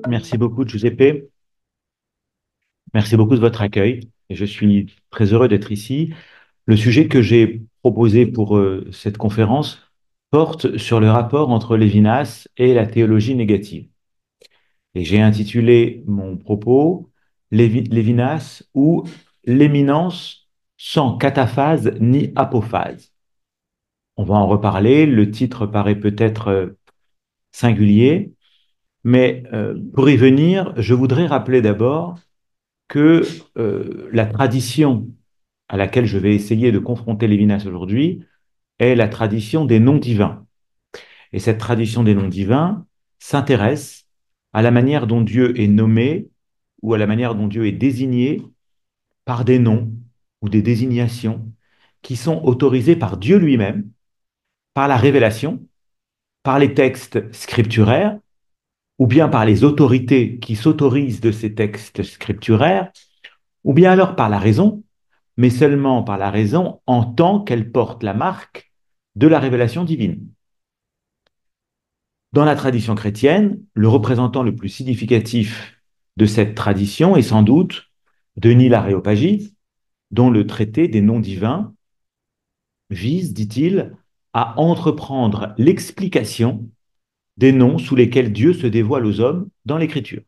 Merci beaucoup, Giuseppe. Merci beaucoup de votre accueil. Et je suis très heureux d'être ici. Le sujet que j'ai proposé pour cette conférence porte sur le rapport entre Lévinas et la théologie négative. Et j'ai intitulé mon propos Lévinas ou l'éminence sans cataphase ni apophase. On va en reparler. Le titre paraît peut-être singulier, mais pour y venir, je voudrais rappeler d'abord que la tradition à laquelle je vais essayer de confronter Lévinas aujourd'hui est la tradition des noms divins. Et cette tradition des noms divins s'intéresse à la manière dont Dieu est nommé ou à la manière dont Dieu est désigné par des noms ou des désignations qui sont autorisés par Dieu lui-même, par la révélation, par les textes scripturaires, ou bien par les autorités qui s'autorisent de ces textes scripturaires, ou bien alors par la raison, mais seulement par la raison en tant qu'elle porte la marque de la révélation divine. Dans la tradition chrétienne, le représentant le plus significatif de cette tradition est sans doute Denis l'Aréopagite, dont le traité des noms divins vise, dit-il, à entreprendre l'explication des noms sous lesquels Dieu se dévoile aux hommes dans l'Écriture.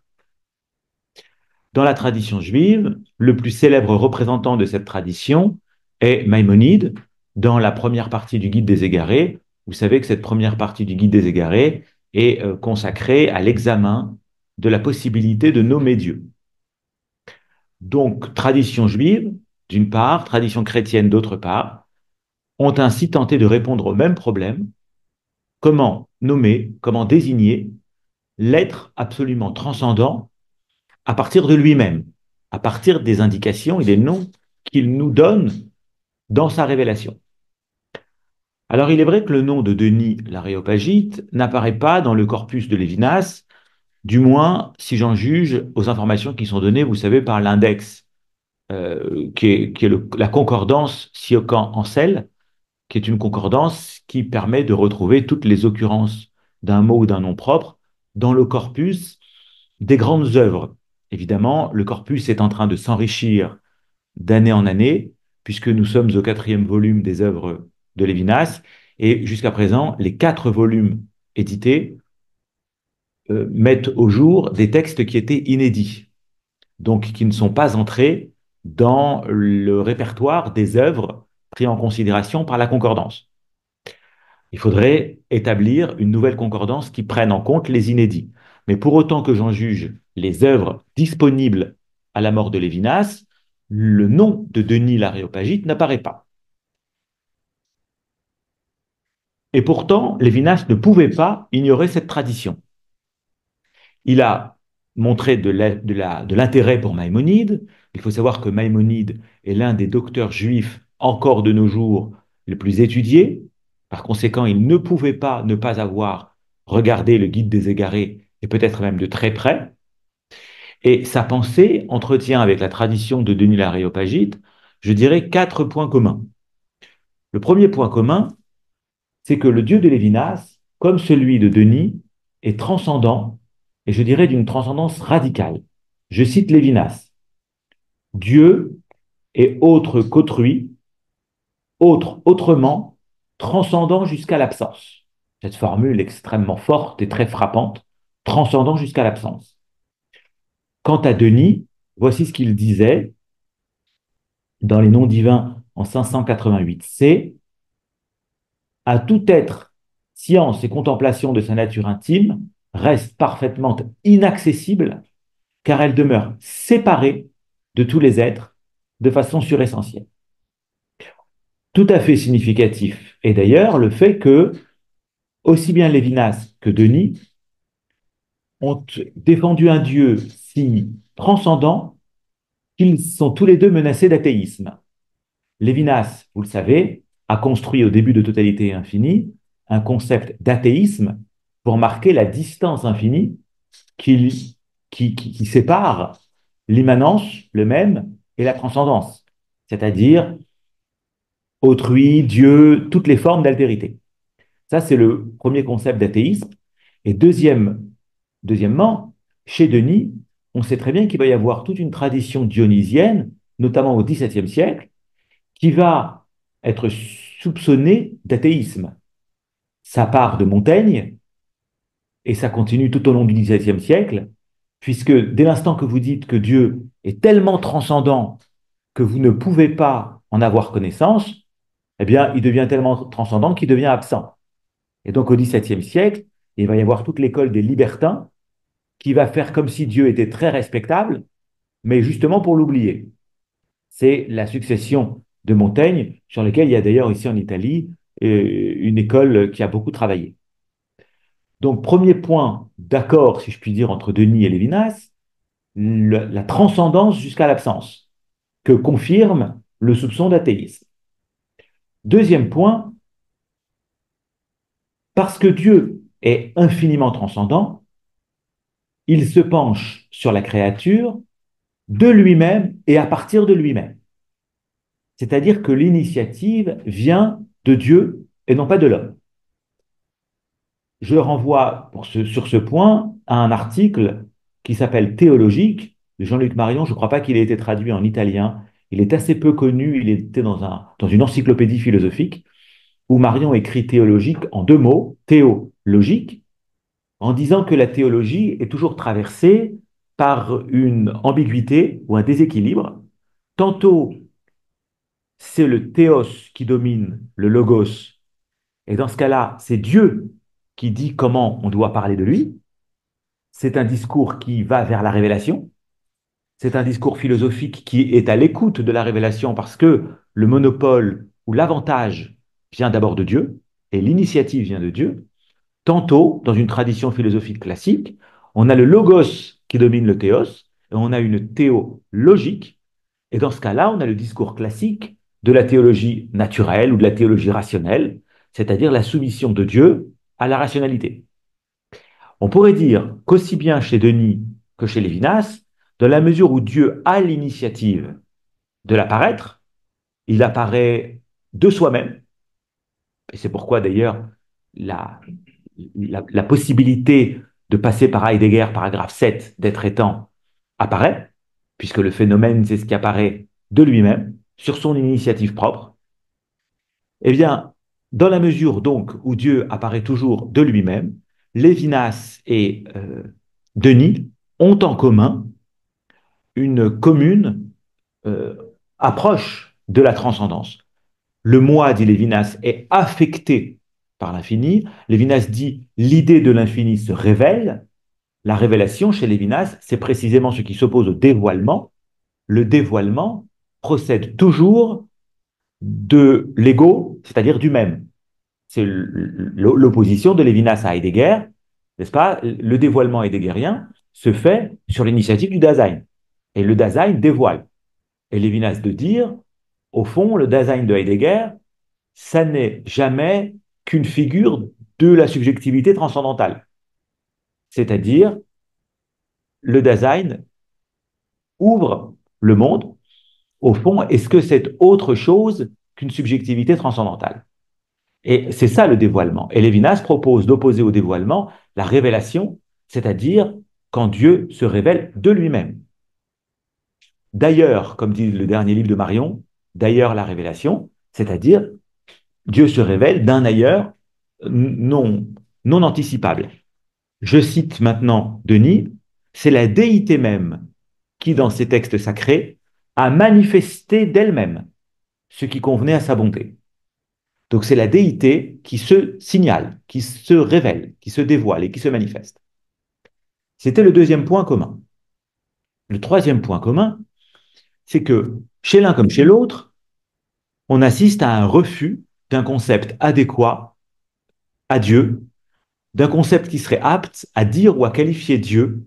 Dans la tradition juive, le plus célèbre représentant de cette tradition est Maïmonide, dans la première partie du Guide des Égarés. Vous savez que cette première partie du Guide des Égarés est consacrée à l'examen de la possibilité de nommer Dieu. Donc, tradition juive, d'une part, tradition chrétienne, d'autre part, ont ainsi tenté de répondre au même problème: comment nommer, comment désigner l'être absolument transcendant à partir de lui-même, à partir des indications et des noms qu'il nous donne dans sa révélation. Alors il est vrai que le nom de Denis l'Aréopagite n'apparaît pas dans le corpus de Lévinas, du moins si j'en juge aux informations qui sont données, vous savez, par l'index, qui est la concordance Siocan-Ancel, qui est une concordance qui permet de retrouver toutes les occurrences d'un mot ou d'un nom propre dans le corpus des grandes œuvres. Évidemment, le corpus est en train de s'enrichir d'année en année, puisque nous sommes au 4e volume des œuvres de Lévinas, et jusqu'à présent, les 4 volumes édités mettent au jour des textes qui étaient inédits, donc qui ne sont pas entrés dans le répertoire des œuvres pris en considération par la concordance. Il faudrait établir une nouvelle concordance qui prenne en compte les inédits. Mais pour autant que j'en juge les œuvres disponibles à la mort de Lévinas, le nom de Denis l'Aréopagite n'apparaît pas. Et pourtant, Lévinas ne pouvait pas ignorer cette tradition. Il a montré de l'intérêt pour Maïmonide. Il faut savoir que Maïmonide est l'un des docteurs juifs encore de nos jours les plus étudiés. Par conséquent, il ne pouvait pas ne pas avoir regardé le Guide des Égarés, et peut-être même de très près. Et sa pensée entretient avec la tradition de Denis l'Aréopagite, je dirais, 4 points communs. Le premier point commun, c'est que le Dieu de Lévinas, comme celui de Denis, est transcendant, et je dirais d'une transcendance radicale. Je cite Lévinas: Dieu est autre qu'autrui, autrement, transcendant jusqu'à l'absence. Cette formule extrêmement forte et très frappante, transcendant jusqu'à l'absence. Quant à Denis, voici ce qu'il disait dans les Noms divins en 588c: à tout être, science et contemplation de sa nature intime reste parfaitement inaccessible, car elle demeure séparée de tous les êtres de façon suressentielle. Tout à fait significatif est d'ailleurs le fait que, aussi bien Lévinas que Denis ont défendu un Dieu si transcendant qu'ils sont tous les deux menacés d'athéisme. Lévinas, vous le savez, a construit au début de Totalité infinie un concept d'athéisme pour marquer la distance infinie qui sépare l'immanence, le même, et la transcendance, c'est-à-dire autrui, Dieu, toutes les formes d'altérité. Ça, c'est le premier concept d'athéisme. Et deuxièmement, chez Denis, on sait très bien qu'il va y avoir toute une tradition dionysienne, notamment au XVIIe siècle, qui va être soupçonnée d'athéisme. Ça part de Montaigne et ça continue tout au long du XVIIe siècle, puisque dès l'instant que vous dites que Dieu est tellement transcendant que vous ne pouvez pas en avoir connaissance, eh bien, il devient tellement transcendant qu'il devient absent. Et donc, au XVIIe siècle, il va y avoir toute l'école des libertins qui va faire comme si Dieu était très respectable, mais justement pour l'oublier. C'est la succession de Montaigne, sur laquelle il y a d'ailleurs ici en Italie une école qui a beaucoup travaillé. Donc, premier point d'accord, si je puis dire, entre Denis et Lévinas, la transcendance jusqu'à l'absence, que confirme le soupçon d'athéisme. Deuxième point, parce que Dieu est infiniment transcendant, il se penche sur la créature de lui-même et à partir de lui-même. C'est-à-dire que l'initiative vient de Dieu et non pas de l'homme. Je renvoie sur ce point à un article qui s'appelle Théologique de Jean-Luc Marion. Je ne crois pas qu'il ait été traduit en italien. Il est assez peu connu. Il était dans une encyclopédie philosophique où Marion écrit théologique en deux mots, théologique, en disant que la théologie est toujours traversée par une ambiguïté ou un déséquilibre. Tantôt, c'est le théos qui domine le logos, et dans ce cas-là, c'est Dieu qui dit comment on doit parler de lui. C'est un discours qui va vers la révélation. C'est un discours philosophique qui est à l'écoute de la révélation parce que le monopole ou l'avantage vient d'abord de Dieu et l'initiative vient de Dieu. Tantôt, dans une tradition philosophique classique, on a le logos qui domine le théos et on a une théologique. Et dans ce cas-là, on a le discours classique de la théologie naturelle ou de la théologie rationnelle, c'est-à-dire la soumission de Dieu à la rationalité. On pourrait dire qu'aussi bien chez Denis que chez Lévinas, dans la mesure où Dieu a l'initiative de l'apparaître, il apparaît de soi-même, et c'est pourquoi d'ailleurs la, la possibilité de passer par Heidegger, paragraphe 7, d'être étant, apparaît, puisque le phénomène, c'est ce qui apparaît de lui-même, sur son initiative propre. Eh bien, dans la mesure donc où Dieu apparaît toujours de lui-même, Lévinas et Denis ont en commun une commune euh, approche de la transcendance. Le moi, dit Lévinas, est affecté par l'infini. Lévinas dit l'idée de l'infini se révèle. La révélation chez Lévinas, c'est précisément ce qui s'oppose au dévoilement. Le dévoilement procède toujours de l'ego, c'est-à-dire du même. C'est l'opposition de Lévinas à Heidegger, n'est-ce pas? Le dévoilement heideggerien se fait sur l'initiative du Dasein. Et le Dasein dévoile. Et Lévinas de dire, au fond, le Dasein de Heidegger, ça n'est jamais qu'une figure de la subjectivité transcendantale. C'est-à-dire, le Dasein ouvre le monde. Au fond, est-ce que c'est autre chose qu'une subjectivité transcendantale? Et c'est ça le dévoilement. Et Lévinas propose d'opposer au dévoilement la révélation, c'est-à-dire quand Dieu se révèle de lui-même. D'ailleurs, comme dit le dernier livre de Marion, d'ailleurs la révélation, c'est-à-dire Dieu se révèle d'un ailleurs non, non anticipable. Je cite maintenant Denis, c'est la déité même qui, dans ses textes sacrés, a manifesté d'elle-même ce qui convenait à sa bonté. Donc c'est la déité qui se signale, qui se révèle, qui se dévoile et qui se manifeste. C'était le deuxième point commun. Le troisième point commun, c'est que chez l'un comme chez l'autre, on assiste à un refus d'un concept adéquat à Dieu, d'un concept qui serait apte à dire ou à qualifier Dieu,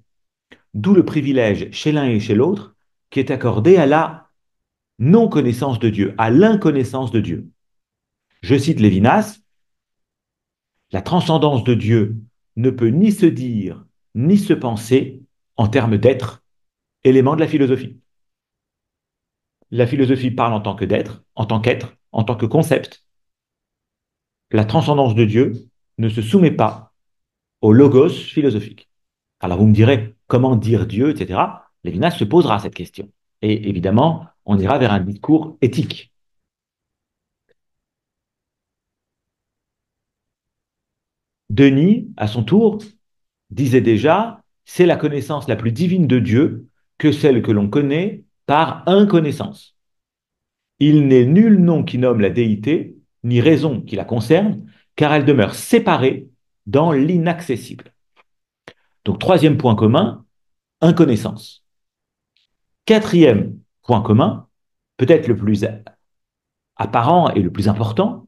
d'où le privilège chez l'un et chez l'autre qui est accordé à la non-connaissance de Dieu, à l'inconnaissance de Dieu. Je cite Lévinas, la transcendance de Dieu ne peut ni se dire ni se penser en termes d'être, élément de la philosophie. La philosophie parle en tant que d'être, en tant qu'être, en tant que concept. La transcendance de Dieu ne se soumet pas au logos philosophique. Alors vous me direz, comment dire Dieu, etc. Lévinas se posera cette question. Et évidemment, on ira vers un discours éthique. Denis, à son tour, disait déjà, c'est la connaissance la plus divine de Dieu que celle que l'on connaît par inconnaissance. Il n'est nul nom qui nomme la déité, ni raison qui la concerne, car elle demeure séparée dans l'inaccessible. Donc, troisième point commun, inconnaissance. Quatrième point commun, peut-être le plus apparent et le plus important,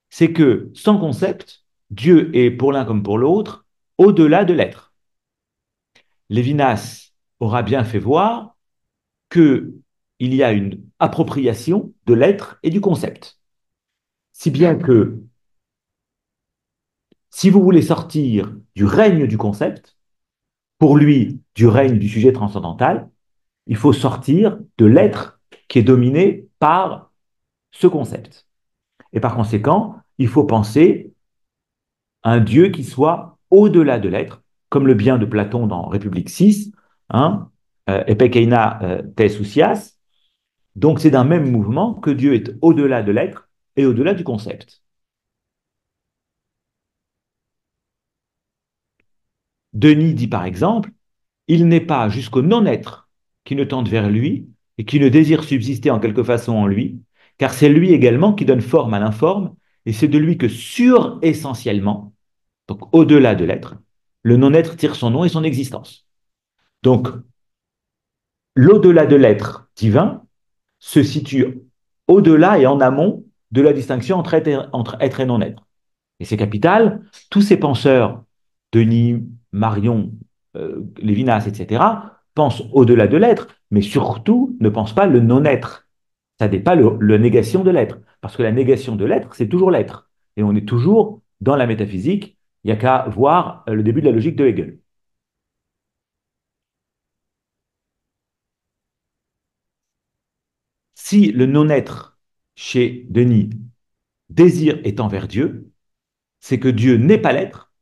c'est que sans concept, Dieu est pour l'un comme pour l'autre au-delà de l'être. Lévinas aura bien fait voir qu'il y a une appropriation de l'être et du concept. Si bien que si vous voulez sortir du règne du concept, pour lui, du règne du sujet transcendantal, il faut sortir de l'être qui est dominé par ce concept. Et par conséquent, il faut penser un Dieu qui soit au-delà de l'être, comme le bien de Platon dans République 6, hein, Epekeina tes ousias. Donc c'est d'un même mouvement que Dieu est au-delà de l'être et au-delà du concept. Denis dit par exemple, il n'est pas jusqu'au non-être qui ne tente vers lui et qui ne désire subsister en quelque façon en lui, car c'est lui également qui donne forme à l'informe, et c'est de lui que suressentiellement, donc au-delà de l'être, le non-être tire son nom et son existence. Donc, l'au-delà de l'être divin se situe au-delà et en amont de la distinction entre être et non-être. Et c'est capital. Tous ces penseurs, Denis, Marion, Lévinas, etc., pensent au-delà de l'être, mais surtout ne pensent pas le non-être. Ça n'est pas la négation de l'être, parce que la négation de l'être, c'est toujours l'être. Et on est toujours dans la métaphysique. Il n'y a qu'à voir le début de la logique de Hegel. Si le non-être chez Denis désir est envers Dieu, c'est que Dieu n'est pas l'être,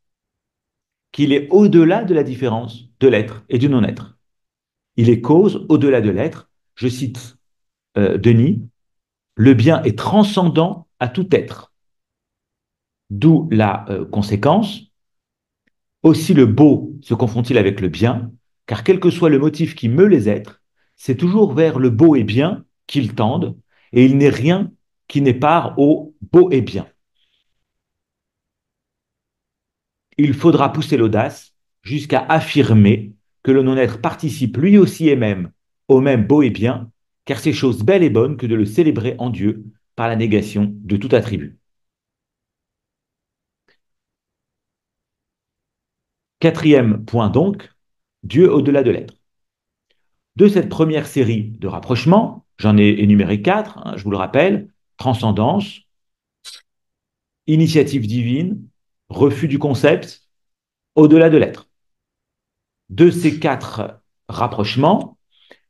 qu'il est au-delà de la différence de l'être et du non-être. Il est cause au-delà de l'être. Je cite Denis, le bien est transcendant à tout être. D'où la conséquence. Aussi le beau se confond-il avec le bien, car quel que soit le motif qui meut les êtres, c'est toujours vers le beau et bien qu'ils tendent, et il n'est rien qui n'ait part au beau et bien. Il faudra pousser l'audace jusqu'à affirmer que le non-être participe lui aussi et même au même beau et bien, car c'est chose belle et bonne que de le célébrer en Dieu par la négation de tout attribut. Quatrième point donc, Dieu au-delà de l'être. De cette première série de rapprochements, j'en ai énuméré quatre, hein, je vous le rappelle, transcendance, initiative divine, refus du concept, au-delà de l'être. De ces quatre rapprochements,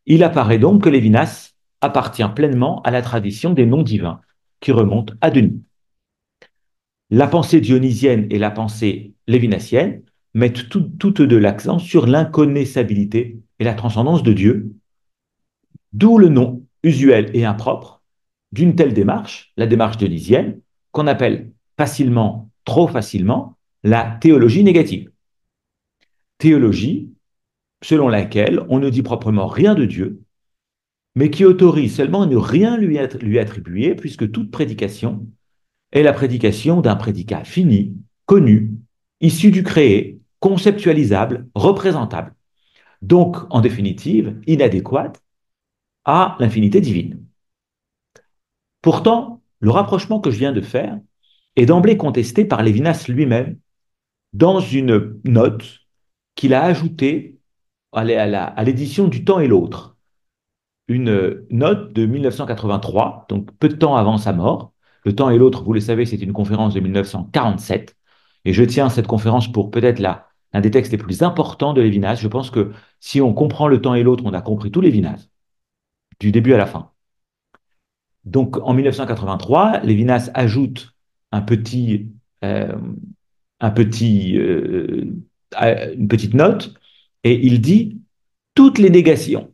il apparaît donc que Lévinas appartient pleinement à la tradition des noms divins qui remonte à Denis. La pensée dionysienne et la pensée lévinassienne mettent toutes deux l'accent sur l'inconnaissabilité et la transcendance de Dieu, d'où le nom usuel et impropre d'une telle démarche, la démarche dionysienne, qu'on appelle facilement, trop facilement, la théologie négative. Théologie selon laquelle on ne dit proprement rien de Dieu, mais qui autorise seulement à ne rien lui attribuer, puisque toute prédication est la prédication d'un prédicat fini, connu, issu du créé, conceptualisable, représentable, donc en définitive inadéquate à l'infinité divine. Pourtant, le rapprochement que je viens de faire est d'emblée contesté par Lévinas lui-même dans une note qu'il a ajoutée à l'édition du Temps et l'autre, une note de 1983, donc peu de temps avant sa mort. Le Temps et l'autre, vous le savez, c'est une conférence de 1947. Et je tiens cette conférence pour peut-être l'un des textes les plus importants de Lévinas. Je pense que si on comprend le Temps et l'autre, on a compris tout Lévinas, du début à la fin. Donc en 1983, Lévinas ajoute un petit, euh, un petit, une petite note et il dit toutes les négations.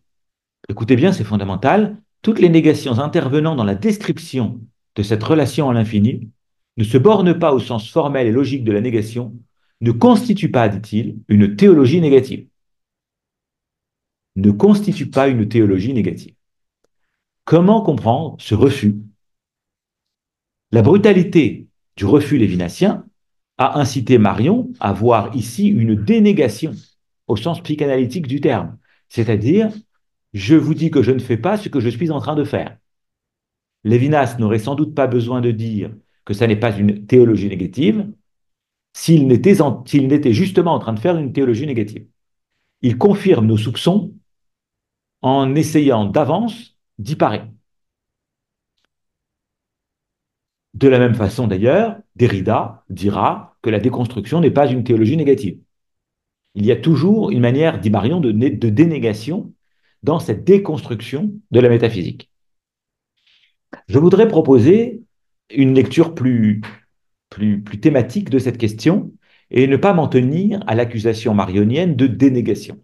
Écoutez bien, c'est fondamental. Toutes les négations intervenant dans la description de cette relation à l'infini ne se bornent pas au sens formel et logique de la négation, ne constituent pas, dit-il, une théologie négative. Ne constituent pas une théologie négative. Comment comprendre ce refus? La brutalité du refus lévinassien a incité Marion à voir ici une dénégation au sens psychanalytique du terme, c'est-à-dire je vous dis que je ne fais pas ce que je suis en train de faire. Lévinas n'aurait sans doute pas besoin de dire que ça n'est pas une théologie négative s'il n'était justement en train de faire une théologie négative. Il confirme nos soupçons en essayant d'avance d'y parer. De la même façon d'ailleurs, Derrida dira que la déconstruction n'est pas une théologie négative. Il y a toujours une manière, dit Marion, de dénégation dans cette déconstruction de la métaphysique. Je voudrais proposer une lecture plus thématique de cette question et ne pas m'en tenir à l'accusation marionienne de dénégation.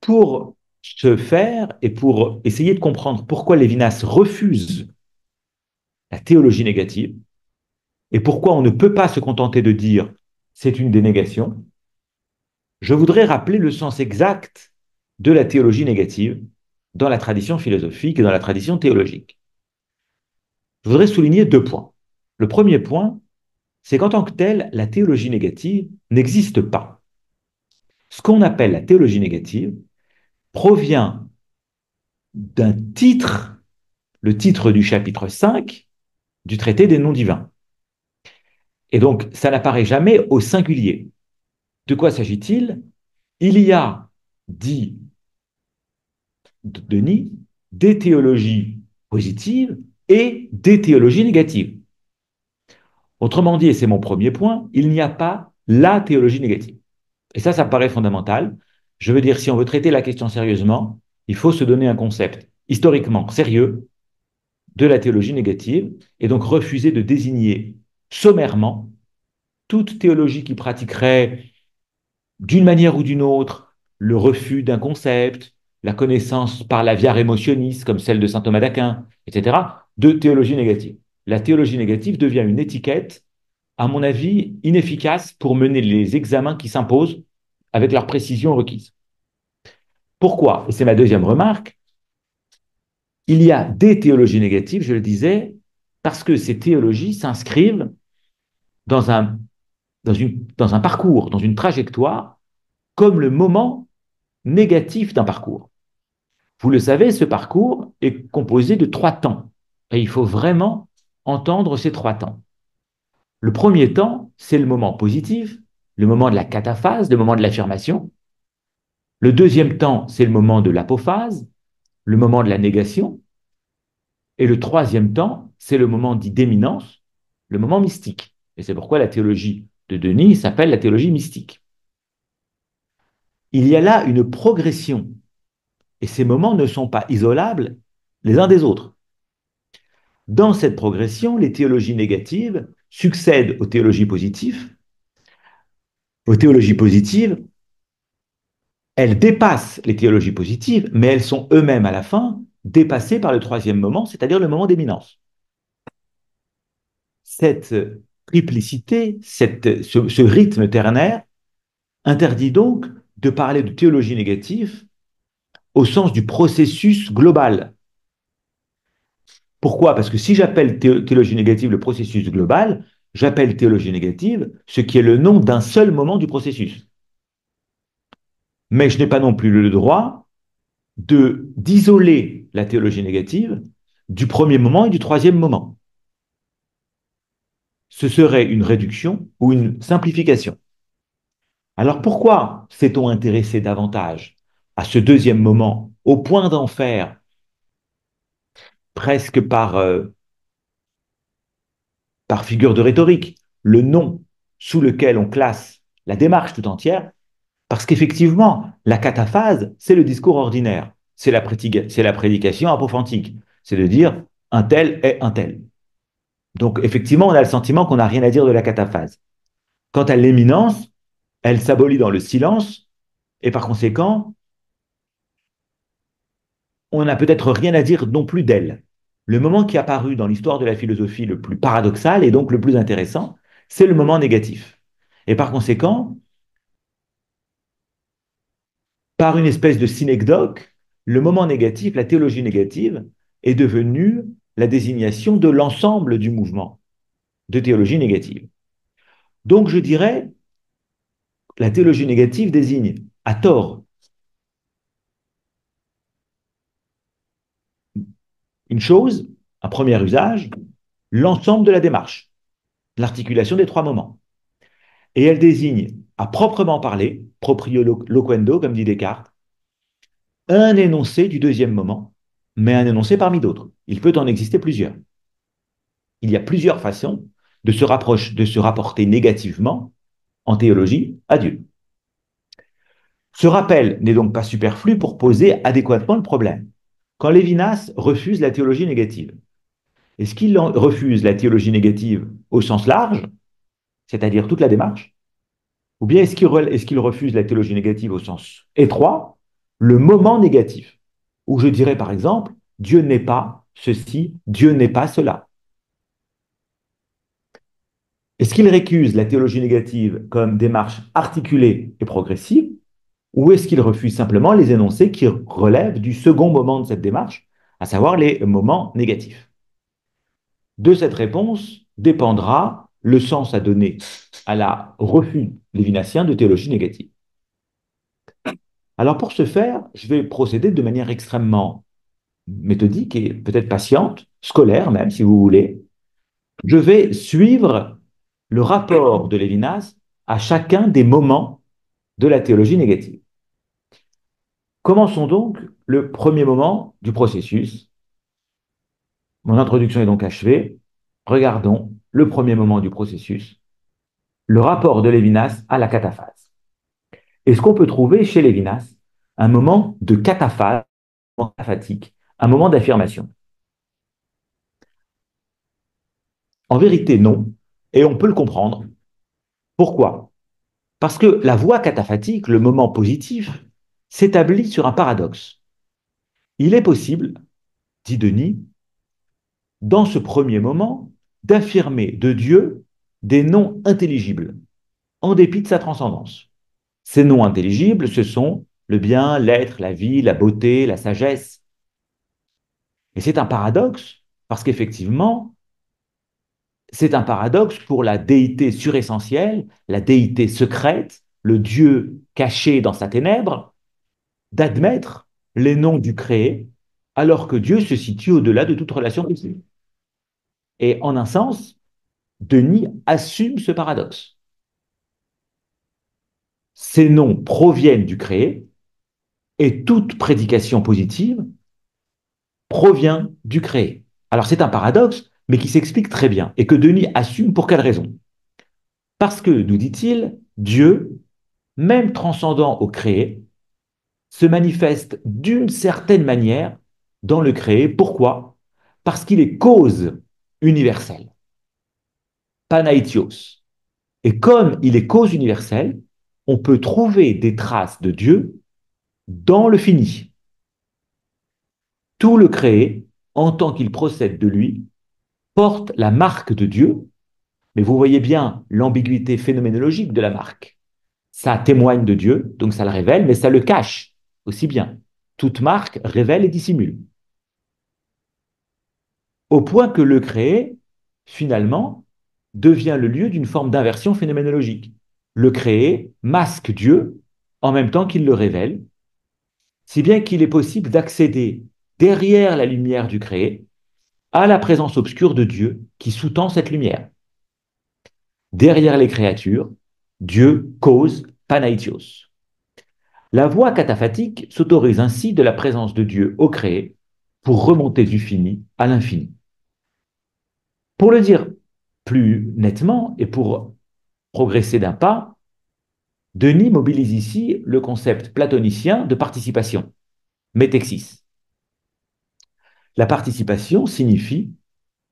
Pour ce faire et pour essayer de comprendre pourquoi Lévinas refuse la théologie négative et pourquoi on ne peut pas se contenter de dire c'est une dénégation, je voudrais rappeler le sens exact de la théologie négative dans la tradition philosophique et dans la tradition théologique. Je voudrais souligner deux points. Le premier point, c'est qu'en tant que telle, la théologie négative n'existe pas. Ce qu'on appelle la théologie négative provient d'un titre, le titre du chapitre 5 du traité des noms divins. Et donc, ça n'apparaît jamais au singulier. De quoi s'agit-il? Il y a, dit Denis, des théologies positives et des théologies négatives. Autrement dit, et c'est mon premier point, il n'y a pas la théologie négative. Et ça me paraît fondamental. Je veux dire, si on veut traiter la question sérieusement, il faut se donner un concept historiquement sérieux de la théologie négative et donc refuser de désigner sommairement toute théologie qui pratiquerait d'une manière ou d'une autre le refus d'un concept, la connaissance par la via emotionis, comme celle de saint Thomas d'Aquin, etc., de théologie négative. La théologie négative devient une étiquette, à mon avis, inefficace pour mener les examens qui s'imposent avec leur précision requise. Pourquoi? Et c'est ma deuxième remarque. Il y a des théologies négatives, je le disais, parce que ces théologies s'inscrivent dans dans un parcours, dans une trajectoire, comme le moment négatif d'un parcours. Vous le savez, ce parcours est composé de trois temps. Et il faut vraiment entendre ces trois temps. Le premier temps, c'est le moment positif, le moment de la cataphase, le moment de l'affirmation. Le deuxième temps, c'est le moment de l'apophase, le moment de la négation. Et le troisième temps, c'est le moment dit d'éminence, le moment mystique. Et c'est pourquoi la théologie de Denis s'appelle la théologie mystique. Il y a là une progression. Et ces moments ne sont pas isolables les uns des autres. Dans cette progression, les théologies négatives succèdent aux théologies positives. Aux théologies positives, elles dépassent les théologies positives, mais elles sont eux-mêmes à la fin dépassées par le troisième moment, c'est-à-dire le moment d'éminence. Cette triplicité, ce rythme ternaire, interdit donc de parler de théologie négative au sens du processus global. Pourquoi? Parce que si j'appelle théologie négative le processus global, j'appelle théologie négative ce qui est le nom d'un seul moment du processus. Mais je n'ai pas non plus le droit d'isoler la théologie négative du premier moment et du troisième moment. Ce serait une réduction ou une simplification. Alors pourquoi s'est-on intéressé davantage à ce deuxième moment au point d'en faire presque par figure de rhétorique le nom sous lequel on classe la démarche tout entière? Parce qu'effectivement, la cataphase, c'est le discours ordinaire, c'est la prédication apophantique, c'est de dire un tel est un tel. Donc, effectivement, on a le sentiment qu'on n'a rien à dire de la cataphase. Quant à l'éminence, elle s'abolit dans le silence, et par conséquent, on n'a peut-être rien à dire non plus d'elle. Le moment qui est apparu dans l'histoire de la philosophie le plus paradoxal et donc le plus intéressant, c'est le moment négatif. Et par conséquent, par une espèce de synecdoque, le moment négatif, la théologie négative, est devenue la désignation de l'ensemble du mouvement de théologie négative. Donc je dirais, la théologie négative désigne à tort une chose, un premier usage, l'ensemble de la démarche, l'articulation des trois moments. Et elle désigne, à proprement parler, proprio loquendo, comme dit Descartes, un énoncé du deuxième moment, mais un énoncé parmi d'autres. Il peut en exister plusieurs. Il y a plusieurs façons de se rapporter négativement en théologie à Dieu. Ce rappel n'est donc pas superflu pour poser adéquatement le problème. Quand Lévinas refuse la théologie négative, est-ce qu'il refuse la théologie négative au sens large, c'est-à-dire toute la démarche, ou bien est-ce qu'il refuse la théologie négative au sens étroit, le moment négatif, où je dirais par exemple, Dieu n'est pas ceci, Dieu n'est pas cela. Est-ce qu'il récuse la théologie négative comme démarche articulée et progressive, ou est-ce qu'il refuse simplement les énoncés qui relèvent du second moment de cette démarche, à savoir les moments négatifs? De cette réponse dépendra le sens à donner à la refus lévinassien de théologie négative. Alors pour ce faire, je vais procéder de manière extrêmement méthodique et peut-être patiente, scolaire même si vous voulez. Je vais suivre le rapport de Lévinas à chacun des moments de la théologie négative. Commençons donc le premier moment du processus. Mon introduction est donc achevée. Regardons le premier moment du processus, le rapport de Lévinas à la cataphase. Est-ce qu'on peut trouver chez Lévinas un moment de cataphase, un moment cataphatique, un moment d'affirmation? En vérité, non. Et on peut le comprendre. Pourquoi? Parce que la voie cataphatique, le moment positif, s'établit sur un paradoxe. Il est possible, dit Denis, dans ce premier moment, d'affirmer de Dieu des noms intelligibles, en dépit de sa transcendance. Ces noms intelligibles, ce sont le bien, l'être, la vie, la beauté, la sagesse. Et c'est un paradoxe, parce qu'effectivement, c'est un paradoxe pour la déité suressentielle, la déité secrète, le Dieu caché dans sa ténèbre, d'admettre les noms du créé, alors que Dieu se situe au-delà de toute relation possible. Et en un sens, Denis assume ce paradoxe. Ces noms proviennent du créé, et toute prédication positive provient du créé. Alors c'est un paradoxe, mais qui s'explique très bien, et que Denis assume pour quelle raison? Parce que, nous dit-il, Dieu, même transcendant au créé, se manifeste d'une certaine manière dans le créé. Pourquoi? Parce qu'il est cause universelle, panaitios. Et comme il est cause universelle, on peut trouver des traces de Dieu dans le fini. Tout le créé, en tant qu'il procède de lui, porte la marque de Dieu, mais vous voyez bien l'ambiguïté phénoménologique de la marque. Ça témoigne de Dieu, donc ça le révèle, mais ça le cache aussi bien. Toute marque révèle et dissimule. Au point que le créé, finalement, devient le lieu d'une forme d'inversion phénoménologique. Le créé masque Dieu en même temps qu'il le révèle, si bien qu'il est possible d'accéder derrière la lumière du créé à la présence obscure de Dieu qui sous-tend cette lumière. Derrière les créatures, Dieu cause panaitios. La voie cataphatique s'autorise ainsi de la présence de Dieu au créé pour remonter du fini à l'infini. Pour le dire plus nettement et pour progresser d'un pas, Denis mobilise ici le concept platonicien de participation, métexis. La participation signifie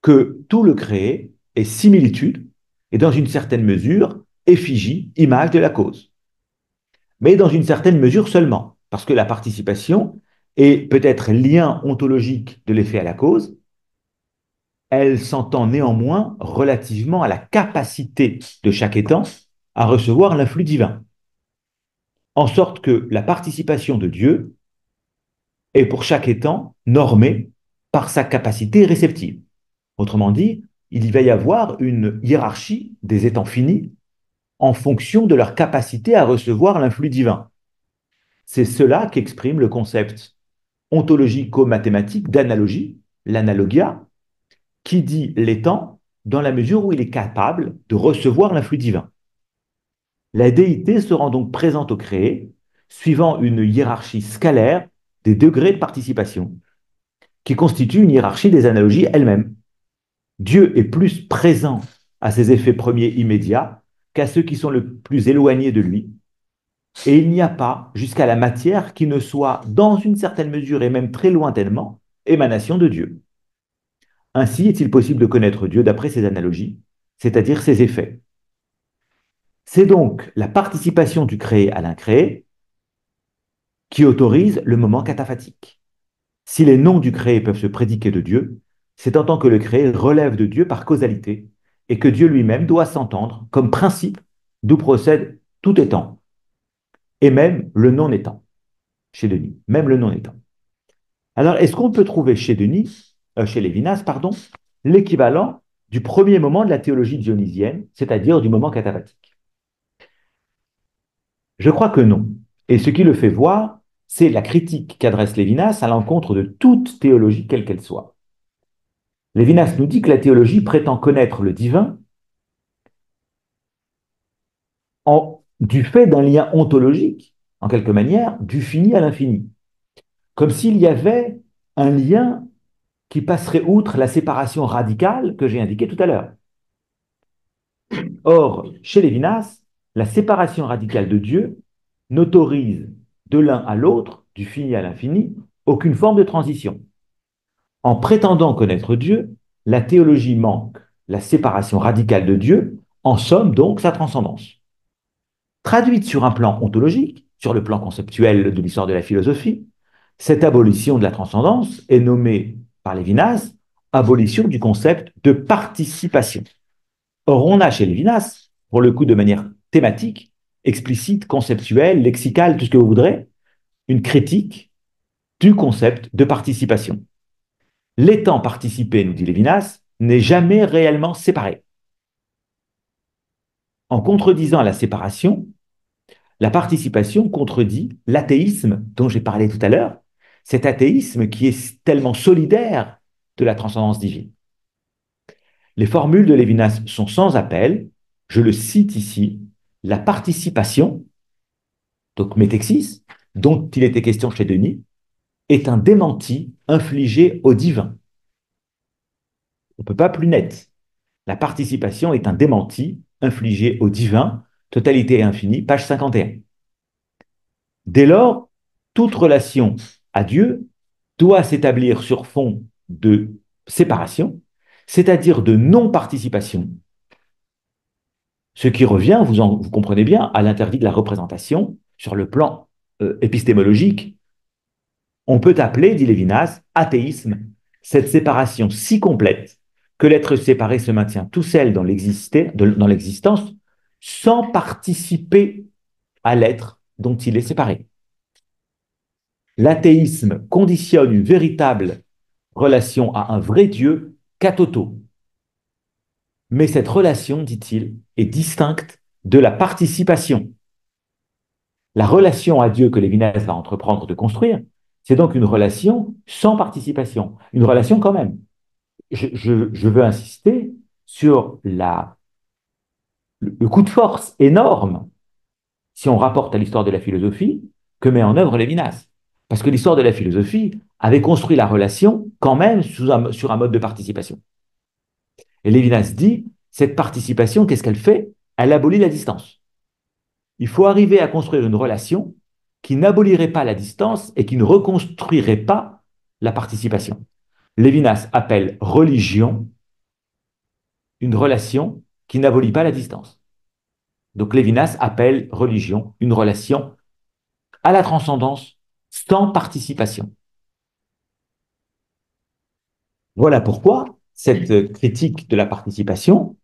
que tout le créé est similitude et dans une certaine mesure effigie, image de la cause. Mais dans une certaine mesure seulement, parce que la participation est peut-être lien ontologique de l'effet à la cause, elle s'entend néanmoins relativement à la capacité de chaque étant à recevoir l'influx divin, en sorte que la participation de Dieu est pour chaque étant normée par sa capacité réceptive. Autrement dit, il va y avoir une hiérarchie des étangs finis en fonction de leur capacité à recevoir l'influx divin. C'est cela qu'exprime le concept ontologico-mathématique d'analogie, l'analogia, qui dit l'étant dans la mesure où il est capable de recevoir l'influx divin. La déité se rend donc présente au créé, suivant une hiérarchie scalaire des degrés de participation, qui constitue une hiérarchie des analogies elles-mêmes. Dieu est plus présent à ses effets premiers immédiats qu'à ceux qui sont le plus éloignés de lui, et il n'y a pas, jusqu'à la matière, qui ne soit, dans une certaine mesure et même très lointainement, émanation de Dieu. Ainsi est-il possible de connaître Dieu d'après ces analogies, c'est-à-dire ses effets. C'est donc la participation du créé à l'incréé qui autorise le moment cataphatique. Si les noms du créé peuvent se prédiquer de Dieu, c'est en tant que le créé relève de Dieu par causalité et que Dieu lui-même doit s'entendre comme principe d'où procède tout étant, et même le non-étant, chez Denis, même le non-étant. Alors, est-ce qu'on peut trouver chez Denis, chez Lévinas, pardon, l'équivalent du premier moment de la théologie dionysienne, c'est-à-dire du moment cataphatique? Je crois que non. Et ce qui le fait voir, c'est la critique qu'adresse Lévinas à l'encontre de toute théologie, quelle qu'elle soit. Lévinas nous dit que la théologie prétend connaître le divin du fait d'un lien ontologique, en quelque manière, du fini à l'infini. Comme s'il y avait un lien qui passerait outre la séparation radicale que j'ai indiquée tout à l'heure. Or, chez Lévinas, la séparation radicale de Dieu n'autorise de l'un à l'autre, du fini à l'infini, aucune forme de transition. En prétendant connaître Dieu, la théologie manque la séparation radicale de Dieu, en somme donc sa transcendance. Traduite sur un plan ontologique, sur le plan conceptuel de l'histoire de la philosophie, cette abolition de la transcendance est nommée par Lévinas abolition du concept de participation. Or, on a chez Lévinas, pour le coup de manière thématique, explicite, conceptuelle, lexicale, tout ce que vous voudrez, une critique du concept de participation. L'étant participé, nous dit Lévinas, n'est jamais réellement séparé. En contredisant la séparation, la participation contredit l'athéisme dont j'ai parlé tout à l'heure, cet athéisme qui est tellement solidaire de la transcendance divine. Les formules de Lévinas sont sans appel. Je le cite ici. La participation, donc métexis, dont il était question chez Denis, est un démenti infligé au divin. On ne peut pas plus net. La participation est un démenti infligé au divin, totalité et infinie, page 51. Dès lors, toute relation à Dieu doit s'établir sur fond de séparation, c'est-à-dire de non-participation, ce qui revient, vous comprenez bien, à l'interdit de la représentation sur le plan épistémologique. On peut appeler, dit Lévinas, athéisme, cette séparation si complète que l'être séparé se maintient tout seul dans l'existence sans participer à l'être dont il est séparé. L'athéisme conditionne une véritable relation à un vrai Dieu katoto. Mais cette relation, dit-il, est distincte de la participation. La relation à Dieu que Lévinas va entreprendre de construire, c'est donc une relation sans participation, une relation quand même. Je veux insister sur le coup de force énorme, si on rapporte à l'histoire de la philosophie, que met en œuvre Lévinas. Parce que l'histoire de la philosophie avait construit la relation quand même sur un mode de participation. Et Lévinas dit, cette participation, qu'est-ce qu'elle fait? Elle abolit la distance. Il faut arriver à construire une relation qui n'abolirait pas la distance et qui ne reconstruirait pas la participation. Lévinas appelle religion une relation qui n'abolit pas la distance. Donc Lévinas appelle religion une relation à la transcendance sans participation. Voilà pourquoi cette critique de la participation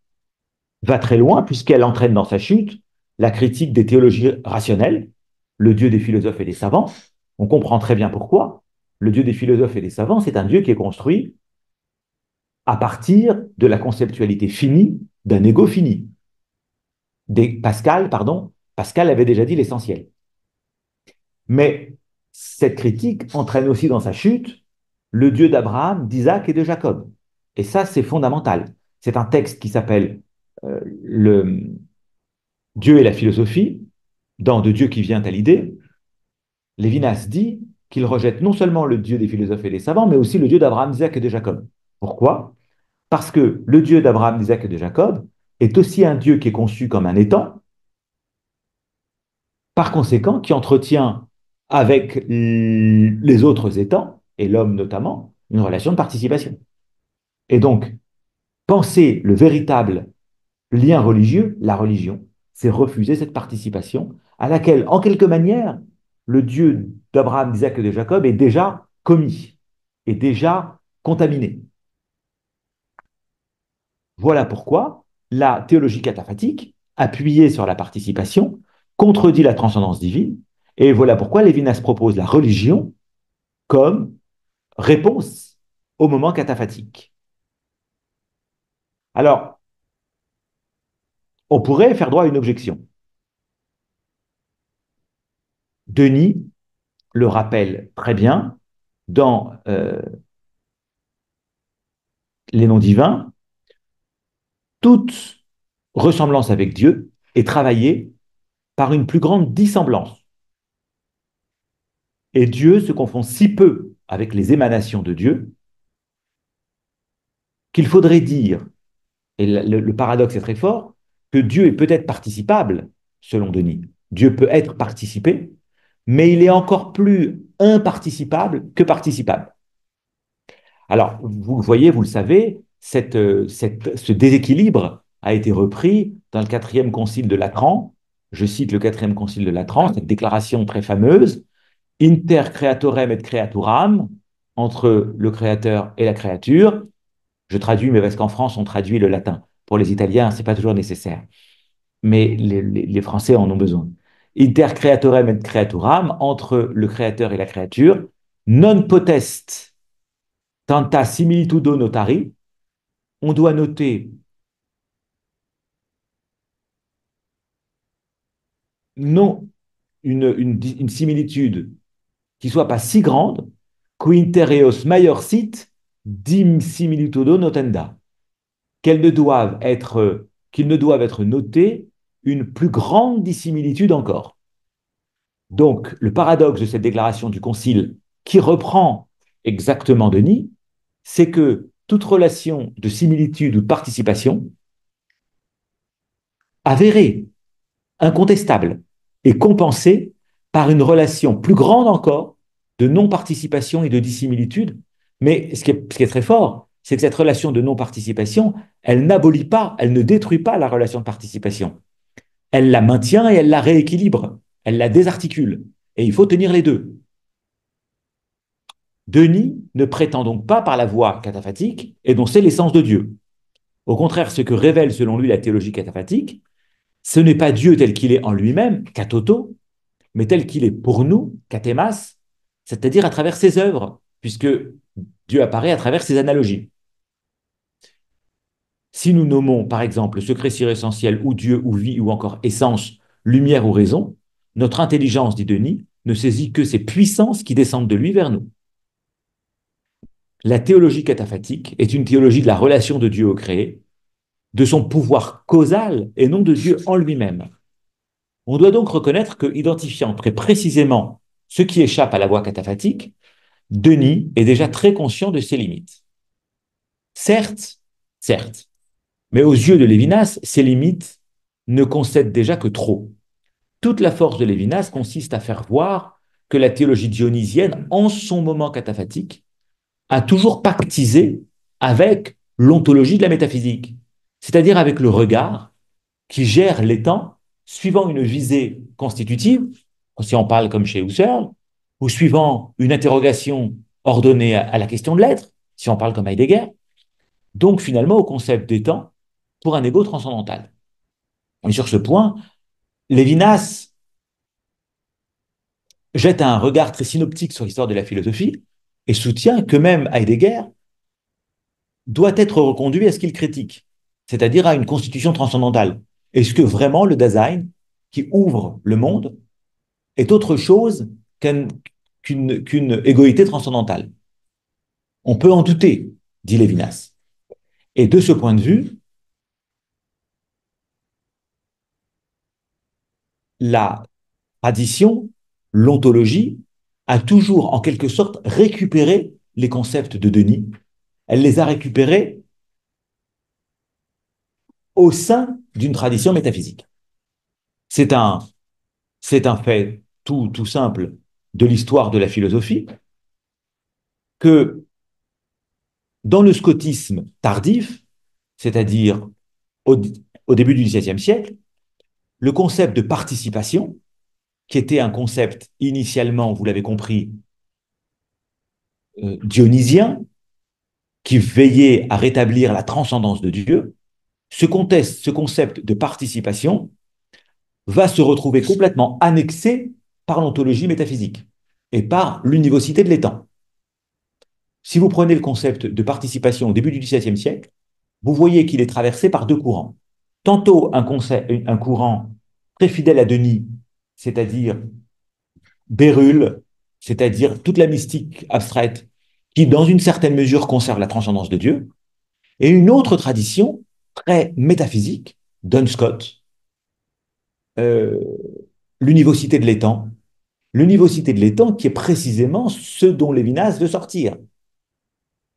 va très loin puisqu'elle entraîne dans sa chute la critique des théologies rationnelles, le Dieu des philosophes et des savants. On comprend très bien pourquoi. Le Dieu des philosophes et des savants, c'est un Dieu qui est construit à partir de la conceptualité finie d'un ego fini. Pascal avait déjà dit l'essentiel. Mais cette critique entraîne aussi dans sa chute le Dieu d'Abraham, d'Isaac et de Jacob. Et ça, c'est fondamental. C'est un texte qui s'appelle le Dieu et la philosophie, dans De Dieu qui vient à l'idée. Lévinas dit qu'il rejette non seulement le Dieu des philosophes et des savants, mais aussi le Dieu d'Abraham, d'Isaac et de Jacob. Pourquoi? Parce que le Dieu d'Abraham, d'Isaac et de Jacob est aussi un Dieu qui est conçu comme un étang, par conséquent, qui entretient avec les autres étangs, et l'homme notamment, une relation de participation. Et donc, penser le véritable lien religieux, la religion, c'est refuser cette participation à laquelle, en quelque manière, le Dieu d'Abraham, d'Isaac et de Jacob est déjà commis, est déjà contaminé. Voilà pourquoi la théologie cataphatique, appuyée sur la participation, contredit la transcendance divine, et voilà pourquoi Lévinas propose la religion comme réponse au moment cataphatique. Alors, on pourrait faire droit à une objection. Denis le rappelle très bien dans les noms divins, toute ressemblance avec Dieu est travaillée par une plus grande dissemblance. Et Dieu se confond si peu avec les émanations de Dieu qu'il faudrait dire, et le paradoxe est très fort, que Dieu est peut-être participable, selon Denis. Dieu peut être participé, mais il est encore plus imparticipable que participable. Alors, vous le voyez, vous le savez, ce déséquilibre a été repris dans le quatrième concile de Latran. Je cite le quatrième concile de Latran, cette déclaration très fameuse, Inter creatorem et creaturam, entre le créateur et la créature. Je traduis, mais parce qu'en France, on traduit le latin. Pour les Italiens, ce n'est pas toujours nécessaire. Mais les Français en ont besoin. Inter creatorem et creaturam, entre le créateur et la créature, non potest tanta similitudo notari, on doit noter non une similitude qui soit pas si grande, quintereos major sit dim similitudo notenda, qu'ils ne doivent être notés une plus grande dissimilitude encore. Donc, le paradoxe de cette déclaration du Concile, qui reprend exactement Denis, c'est que toute relation de similitude ou de participation avérée, incontestable, est compensée par une relation plus grande encore de non-participation et de dissimilitude. Mais ce qui est très fort, c'est que cette relation de non-participation, elle n'abolit pas, elle ne détruit pas la relation de participation. Elle la maintient et elle la rééquilibre, elle la désarticule. Et il faut tenir les deux. Denis ne prétend donc pas par la voie cataphatique énoncer l'essence de Dieu. Au contraire, ce que révèle selon lui la théologie cataphatique, ce n'est pas Dieu tel qu'il est en lui-même, katoto, mais tel qu'il est pour nous, katemas, c'est-à-dire à travers ses œuvres, puisque Dieu apparaît à travers ses analogies. Si nous nommons, par exemple, le secret essentiel ou Dieu ou vie ou encore essence, lumière ou raison, notre intelligence, dit Denis, ne saisit que ces puissances qui descendent de lui vers nous. La théologie cataphatique est une théologie de la relation de Dieu au créé, de son pouvoir causal et non de Dieu en lui-même. On doit donc reconnaître que, identifiant très précisément ce qui échappe à la voie cataphatique, Denis est déjà très conscient de ses limites. Certes, mais aux yeux de Lévinas, ces limites ne concèdent déjà que trop. Toute la force de Lévinas consiste à faire voir que la théologie dionysienne, en son moment cataphatique, a toujours pactisé avec l'ontologie de la métaphysique. c'est-à-dire avec le regard qui gère les temps suivant une visée constitutive, si on parle comme chez Husserl, ou suivant une interrogation ordonnée à la question de l'être, si on parle comme Heidegger, donc finalement au concept des temps pour un ego transcendantal. Et sur ce point, Lévinas jette un regard très synoptique sur l'histoire de la philosophie et soutient que même Heidegger doit être reconduit à ce qu'il critique, c'est-à-dire à une constitution transcendantale. Est-ce que vraiment le Dasein, qui ouvre le monde, est autre chose qu'une égoïté transcendantale? On peut en douter, dit Lévinas. Et de ce point de vue, la tradition, l'ontologie, a toujours en quelque sorte récupéré les concepts de Denis. Elle les a récupérés au sein d'une tradition métaphysique. C'est un, c'est un fait tout simple de l'histoire de la philosophie que dans le scotisme tardif, c'est-à-dire au, au début du XVIIe siècle, le concept de participation, qui était un concept initialement, vous l'avez compris, dionysien, qui veillait à rétablir la transcendance de Dieu, ce concept de participation va se retrouver complètement annexé par l'ontologie métaphysique et par l'univocité de l'étang. Si vous prenez le concept de participation au début du XVIIe siècle, vous voyez qu'il est traversé par deux courants. Tantôt un courant très fidèle à Denis, c'est-à-dire Bérulle, c'est-à-dire toute la mystique abstraite qui, dans une certaine mesure, conserve la transcendance de Dieu, et une autre tradition très métaphysique, Duns Scott, euh, l'univocité de l'étang. L'univocité de l'étang qui est précisément ce dont Lévinas veut sortir.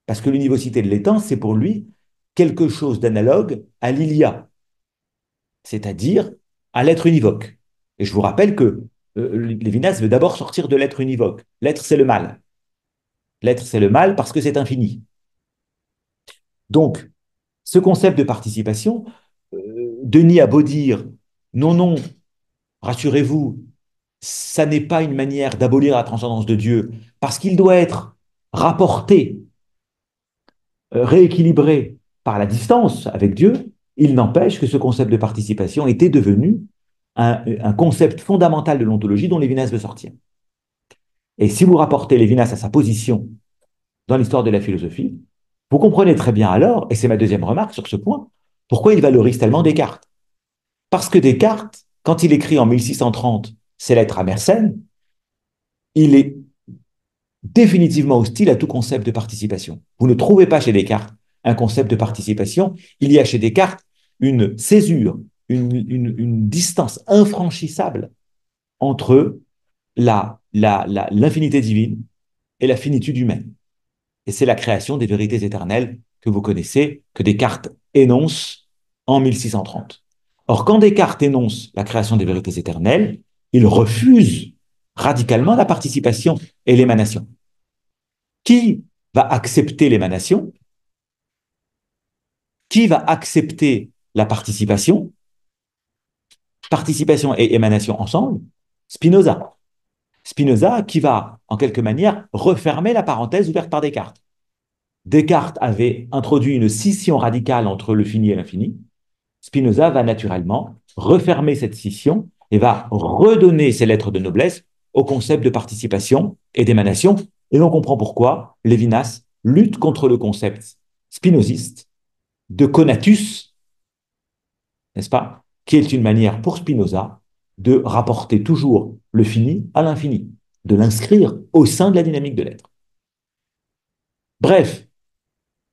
Parce que l'univocité de l'étang, c'est pour lui quelque chose d'analogue à l'ilia, c'est-à-dire à l'être univoque. Et je vous rappelle que Lévinas veut d'abord sortir de l'être univoque. L'être, c'est le mal. L'être, c'est le mal parce que c'est infini. Donc, ce concept de participation, Denis a beau dire non, non, rassurez-vous, ça n'est pas une manière d'abolir la transcendance de Dieu, parce qu'il doit être rapporté, rééquilibré par la distance avec Dieu. Il n'empêche que ce concept de participation était devenu un concept fondamental de l'ontologie dont Lévinas veut sortir. Et si vous rapportez Lévinas à sa position dans l'histoire de la philosophie, vous comprenez très bien alors, et c'est ma deuxième remarque sur ce point, pourquoi il valorise tellement Descartes. Parce que Descartes, quand il écrit en 1630 ses lettres à Mersenne, il est définitivement hostile à tout concept de participation. Vous ne trouvez pas chez Descartes un concept de participation. Il y a chez Descartes une césure, une distance infranchissable entre l'infinité divine et la finitude humaine. Et c'est la création des vérités éternelles que vous connaissez, que Descartes énonce en 1630. Or, quand Descartes énonce la création des vérités éternelles, il refuse radicalement la participation et l'émanation. Qui va accepter l'émanation? Qui va accepter la participation? Participation et émanation ensemble? Spinoza. Spinoza qui va, en quelque manière, refermer la parenthèse ouverte par Descartes. Descartes avait introduit une scission radicale entre le fini et l'infini. Spinoza va naturellement refermer cette scission et va redonner ses lettres de noblesse au concept de participation et d'émanation. Et l'on comprend pourquoi Lévinas lutte contre le concept spinoziste de conatus, n'est-ce pas, qui est une manière pour Spinoza de rapporter toujours le fini à l'infini, de l'inscrire au sein de la dynamique de l'être. Bref,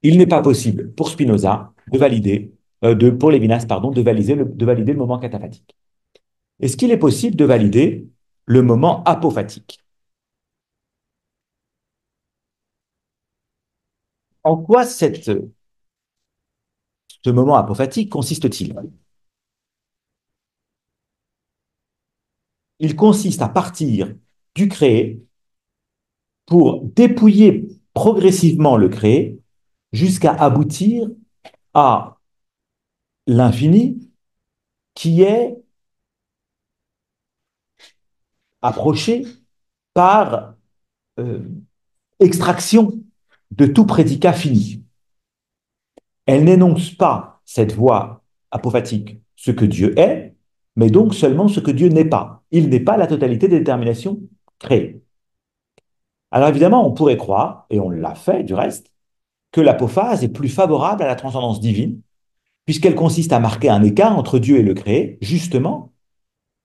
il n'est pas possible pour Spinoza de valider, pour Lévinas, pardon, de valider le moment cataphatique. Est-ce qu'il est possible de valider le moment apophatique? En quoi ce moment apophatique consiste-t-il? Il consiste à partir du créé pour dépouiller progressivement le créé jusqu'à aboutir à l'infini qui est approché par euh, extraction de tout prédicat fini. Elle n'énonce pas cette voie apophatique, ce que Dieu est, mais donc seulement ce que Dieu n'est pas. Il n'est pas la totalité des déterminations créées. Alors évidemment, on pourrait croire, et on l'a fait du reste, que l'apophase est plus favorable à la transcendance divine, puisqu'elle consiste à marquer un écart entre Dieu et le créé, justement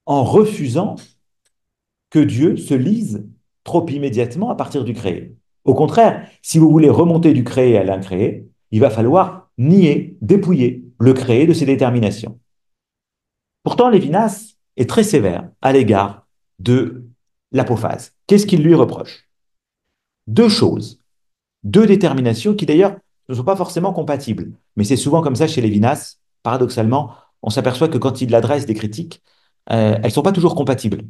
en refusant que Dieu se lise trop immédiatement à partir du créé. Au contraire, si vous voulez remonter du créé à l'incréé, il va falloir nier, dépouiller le créé de ses déterminations. Pourtant, Lévinas est très sévère à l'égard de l'apophase. Qu'est-ce qu'il lui reproche? Deux choses, deux déterminations qui d'ailleurs ne sont pas forcément compatibles. Mais c'est souvent comme ça chez Lévinas. Paradoxalement, on s'aperçoit que quand il adresse des critiques, elles ne sont pas toujours compatibles.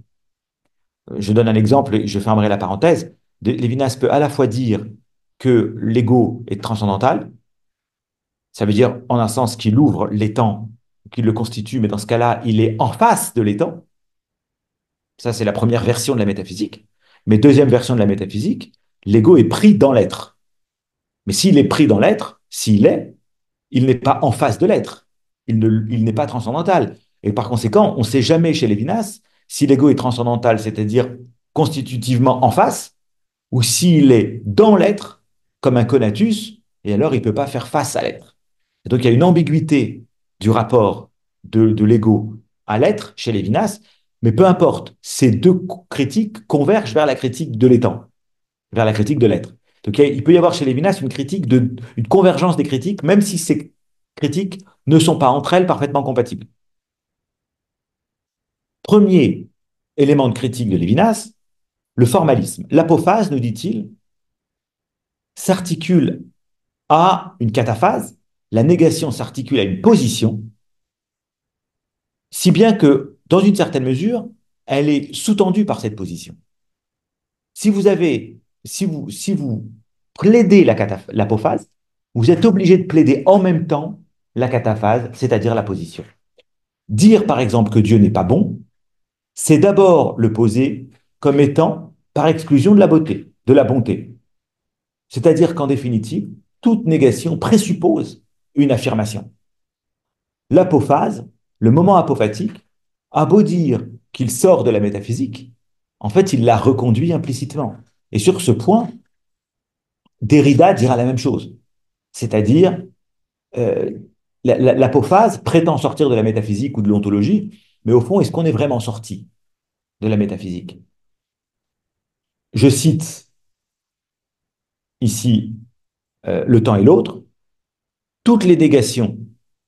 Je donne un exemple et je fermerai la parenthèse. Lévinas peut à la fois dire que l'ego est transcendantal, ça veut dire en un sens qu'il ouvre l'étang, qu'il le constitue, mais dans ce cas-là, il est en face de l'étang. Ça, c'est la première version de la métaphysique. Mais deuxième version de la métaphysique, l'ego est pris dans l'être. Mais s'il est pris dans l'être, s'il est, il n'est pas en face de l'être. Il n'est pas transcendantal. Et par conséquent, on ne sait jamais chez Lévinas si l'ego est transcendantal, c'est-à-dire constitutivement en face, ou s'il est dans l'être, comme un conatus, et alors il ne peut pas faire face à l'être. Et donc il y a une ambiguïté du rapport de l'ego à l'être chez Lévinas, mais peu importe, ces deux critiques convergent vers la critique de l'étant, vers la critique de l'être. Donc il peut y avoir chez Lévinas une convergence des critiques, même si ces critiques ne sont pas entre elles parfaitement compatibles. Premier élément de critique de Lévinas, le formalisme. L'apophase, nous dit-il, s'articule à une cataphase, la négation s'articule à une position, si bien que, dans une certaine mesure, elle est sous-tendue par cette position. Si vous plaidez l'apophase, vous êtes obligé de plaider en même temps la cataphase, c'est-à-dire la position. Dire, par exemple, que Dieu n'est pas bon, c'est d'abord le poser comme étant par exclusion de la beauté, de la bonté. C'est-à-dire qu'en définitive, toute négation présuppose une affirmation. L'apophase, le moment apophatique, a beau dire qu'il sort de la métaphysique, en fait, il la reconduit implicitement. Et sur ce point, Derrida dira la même chose. C'est-à-dire, euh, l'apophase prétend sortir de la métaphysique ou de l'ontologie, mais au fond, est-ce qu'on est vraiment sorti de la métaphysique? Je cite ici le temps et l'autre. Toutes les négations,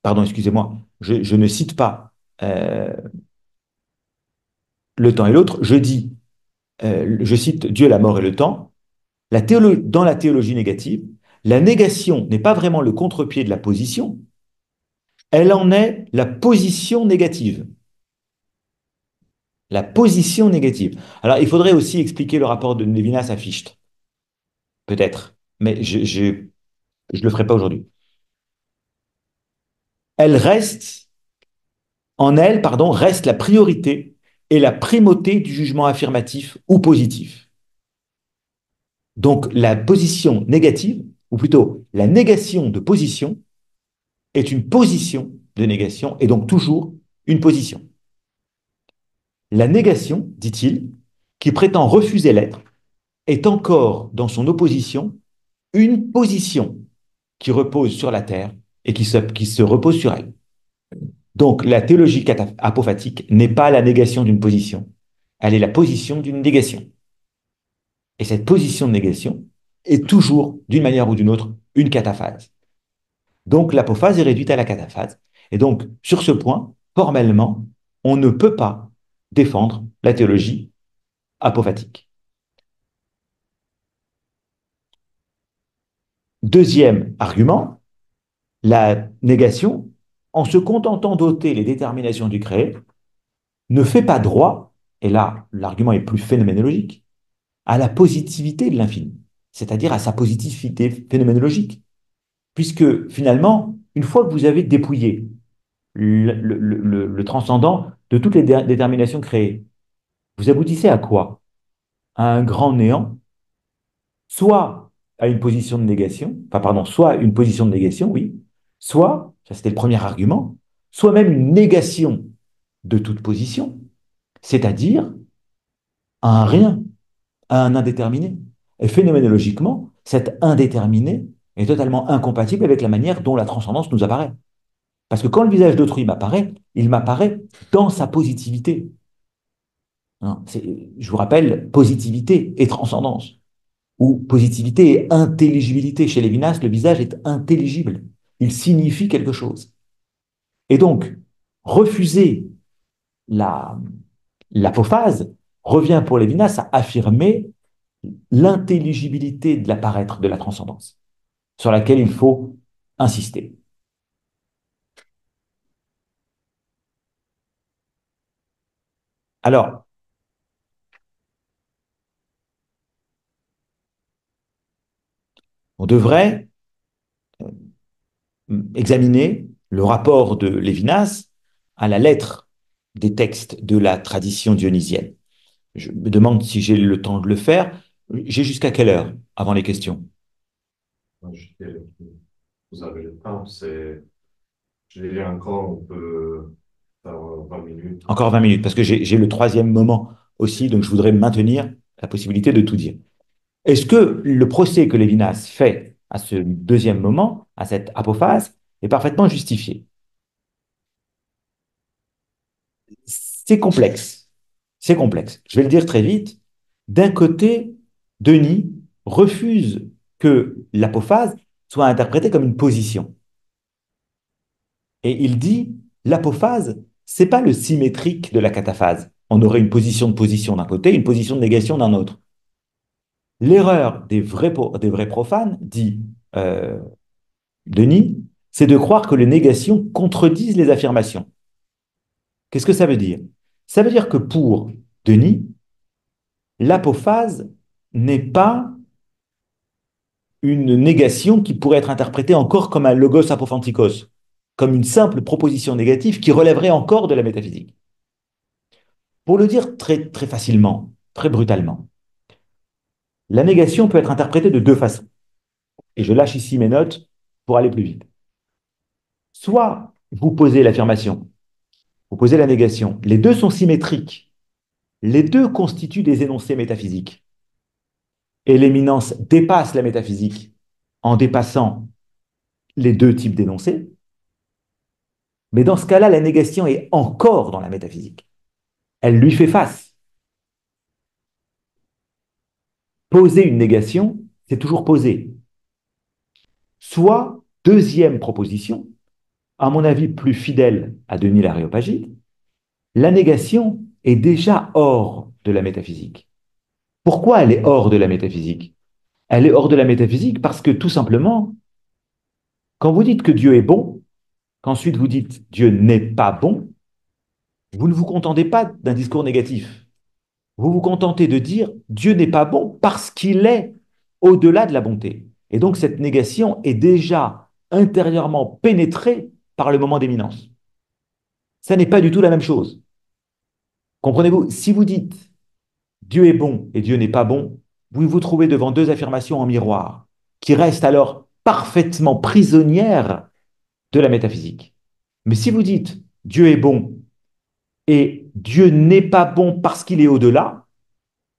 pardon, excusez-moi, je ne cite pas le temps et l'autre, je cite Dieu, la mort et le temps. Dans la théologie négative, la négation n'est pas vraiment le contre-pied de la position, elle en est la position négative. La position négative. Alors, il faudrait aussi expliquer le rapport de Lévinas à Fichte, peut-être, mais je le ferai pas aujourd'hui. Elle reste, en elle, pardon, reste la priorité et la primauté du jugement affirmatif ou positif. Donc, la position négative, ou plutôt la négation de position, est une position de négation et donc toujours une position. La négation, dit-il, qui prétend refuser l'être, est encore dans son opposition une position qui repose sur la terre et qui se repose sur elle. Donc la théologie apophatique n'est pas la négation d'une position, elle est la position d'une négation. Et cette position de négation est toujours, d'une manière ou d'une autre, une cataphase. Donc l'apophase est réduite à la cataphase. Et donc, sur ce point, formellement, on ne peut pas défendre la théologie apophatique. Deuxième argument, la négation, en se contentant d'ôter les déterminations du créé, ne fait pas droit, et là l'argument est plus phénoménologique, à la positivité de l'infini, c'est-à-dire à sa positivité phénoménologique. Puisque finalement, une fois que vous avez dépouillé le transcendant de toutes les déterminations créées. Vous aboutissez à quoi? À un grand néant, soit à une position de négation, enfin pardon, soit une position de négation, oui, soit, ça c'était le premier argument, soit même une négation de toute position, c'est-à-dire à un rien, à un indéterminé. Et phénoménologiquement, cet indéterminé est totalement incompatible avec la manière dont la transcendance nous apparaît. Parce que quand le visage d'autrui m'apparaît, il m'apparaît dans sa positivité. Hein, je vous rappelle, positivité et transcendance, ou positivité et intelligibilité. Chez Lévinas, le visage est intelligible. Il signifie quelque chose. Et donc, refuser la, l'apophase revient pour Lévinas à affirmer l'intelligibilité de l'apparaître de la transcendance, sur laquelle il faut insister. Alors, on devrait examiner le rapport de Lévinas à la lettre des textes de la tradition dionysienne. Je me demande si j'ai le temps de le faire. J'ai jusqu'à quelle heure avant les questions? Vous avez le temps, je dirais encore, on peut faire 20 minutes. Encore 20 minutes, parce que j'ai le troisième moment aussi, donc je voudrais maintenir la possibilité de tout dire. Est-ce que le procès que Lévinas fait à ce deuxième moment, à cette apophase, est parfaitement justifié? C'est complexe. C'est complexe. Je vais le dire très vite. D'un côté, Denis refuse que l'apophase soit interprétée comme une position. Et il dit, l'apophase, c'est pas le symétrique de la cataphase. On aurait une position d'un côté, une position de négation d'un autre. L'erreur des vrais profanes, dit euh, Denis, c'est de croire que les négations contredisent les affirmations. Qu'est-ce que ça veut dire? Ça veut dire que pour Denis, l'apophase n'est pas une négation qui pourrait être interprétée encore comme un logos apophantikos, comme une simple proposition négative qui relèverait encore de la métaphysique. Pour le dire très, très facilement, très brutalement, la négation peut être interprétée de deux façons. Et je lâche ici mes notes pour aller plus vite. Soit vous posez l'affirmation, vous posez la négation. Les deux sont symétriques. Les deux constituent des énoncés métaphysiques. Et l'éminence dépasse la métaphysique en dépassant les deux types d'énoncés. Mais dans ce cas-là, la négation est encore dans la métaphysique. Elle lui fait face. Poser une négation, c'est toujours poser. Soit, deuxième proposition, à mon avis plus fidèle à Denis l'Aréopagite, la négation est déjà hors de la métaphysique. Pourquoi elle est hors de la métaphysique? Elle est hors de la métaphysique parce que tout simplement, quand vous dites que Dieu est bon, qu'ensuite vous dites Dieu n'est pas bon, vous ne vous contentez pas d'un discours négatif. Vous vous contentez de dire Dieu n'est pas bon parce qu'il est au-delà de la bonté. Et donc cette négation est déjà intérieurement pénétrée par le moment d'éminence. Ça n'est pas du tout la même chose. Comprenez-vous? Si vous dites Dieu est bon et Dieu n'est pas bon, vous vous trouvez devant deux affirmations en miroir qui restent alors parfaitement prisonnières de la métaphysique. Mais si vous dites Dieu est bon et Dieu n'est pas bon parce qu'il est au-delà,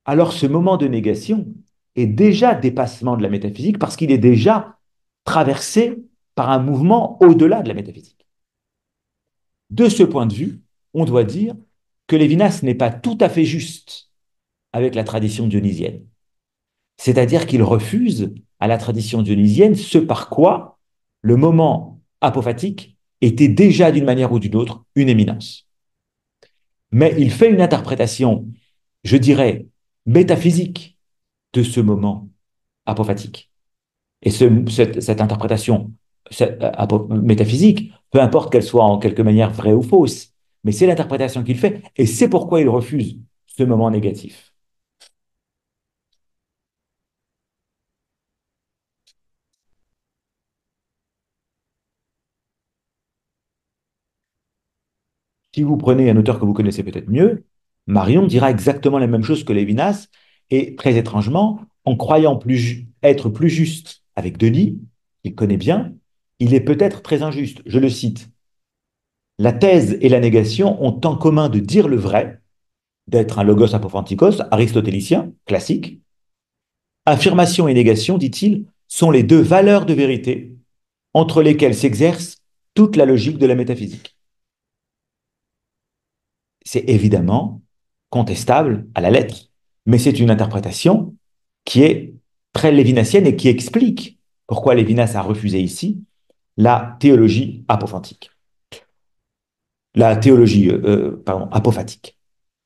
alors ce moment de négation est déjà dépassement de la métaphysique parce qu'il est déjà traversé par un mouvement au-delà de la métaphysique. De ce point de vue, on doit dire que Lévinas n'est pas tout à fait juste avec la tradition dionysienne. C'est-à-dire qu'il refuse à la tradition dionysienne ce par quoi le moment apophatique était déjà d'une manière ou d'une autre une éminence. Mais il fait une interprétation, je dirais, métaphysique de ce moment apophatique. Et cette interprétation métaphysique, peu importe qu'elle soit en quelque manière vraie ou fausse, mais c'est l'interprétation qu'il fait, et c'est pourquoi il refuse ce moment négatif. Si vous prenez un auteur que vous connaissez peut-être mieux, Marion dira exactement la même chose que Lévinas, et très étrangement, en croyant être plus juste avec Denis, qu'il connaît bien, il est peut-être très injuste. Je le cite. La thèse et la négation ont en commun de dire le vrai, d'être un logos apophantikos, aristotélicien, classique. Affirmation et négation, dit-il, sont les deux valeurs de vérité entre lesquelles s'exerce toute la logique de la métaphysique. C'est évidemment contestable à la lettre, mais c'est une interprétation qui est très lévinassienne et qui explique pourquoi Lévinas a refusé ici la théologie apophantique, la théologie apophatique.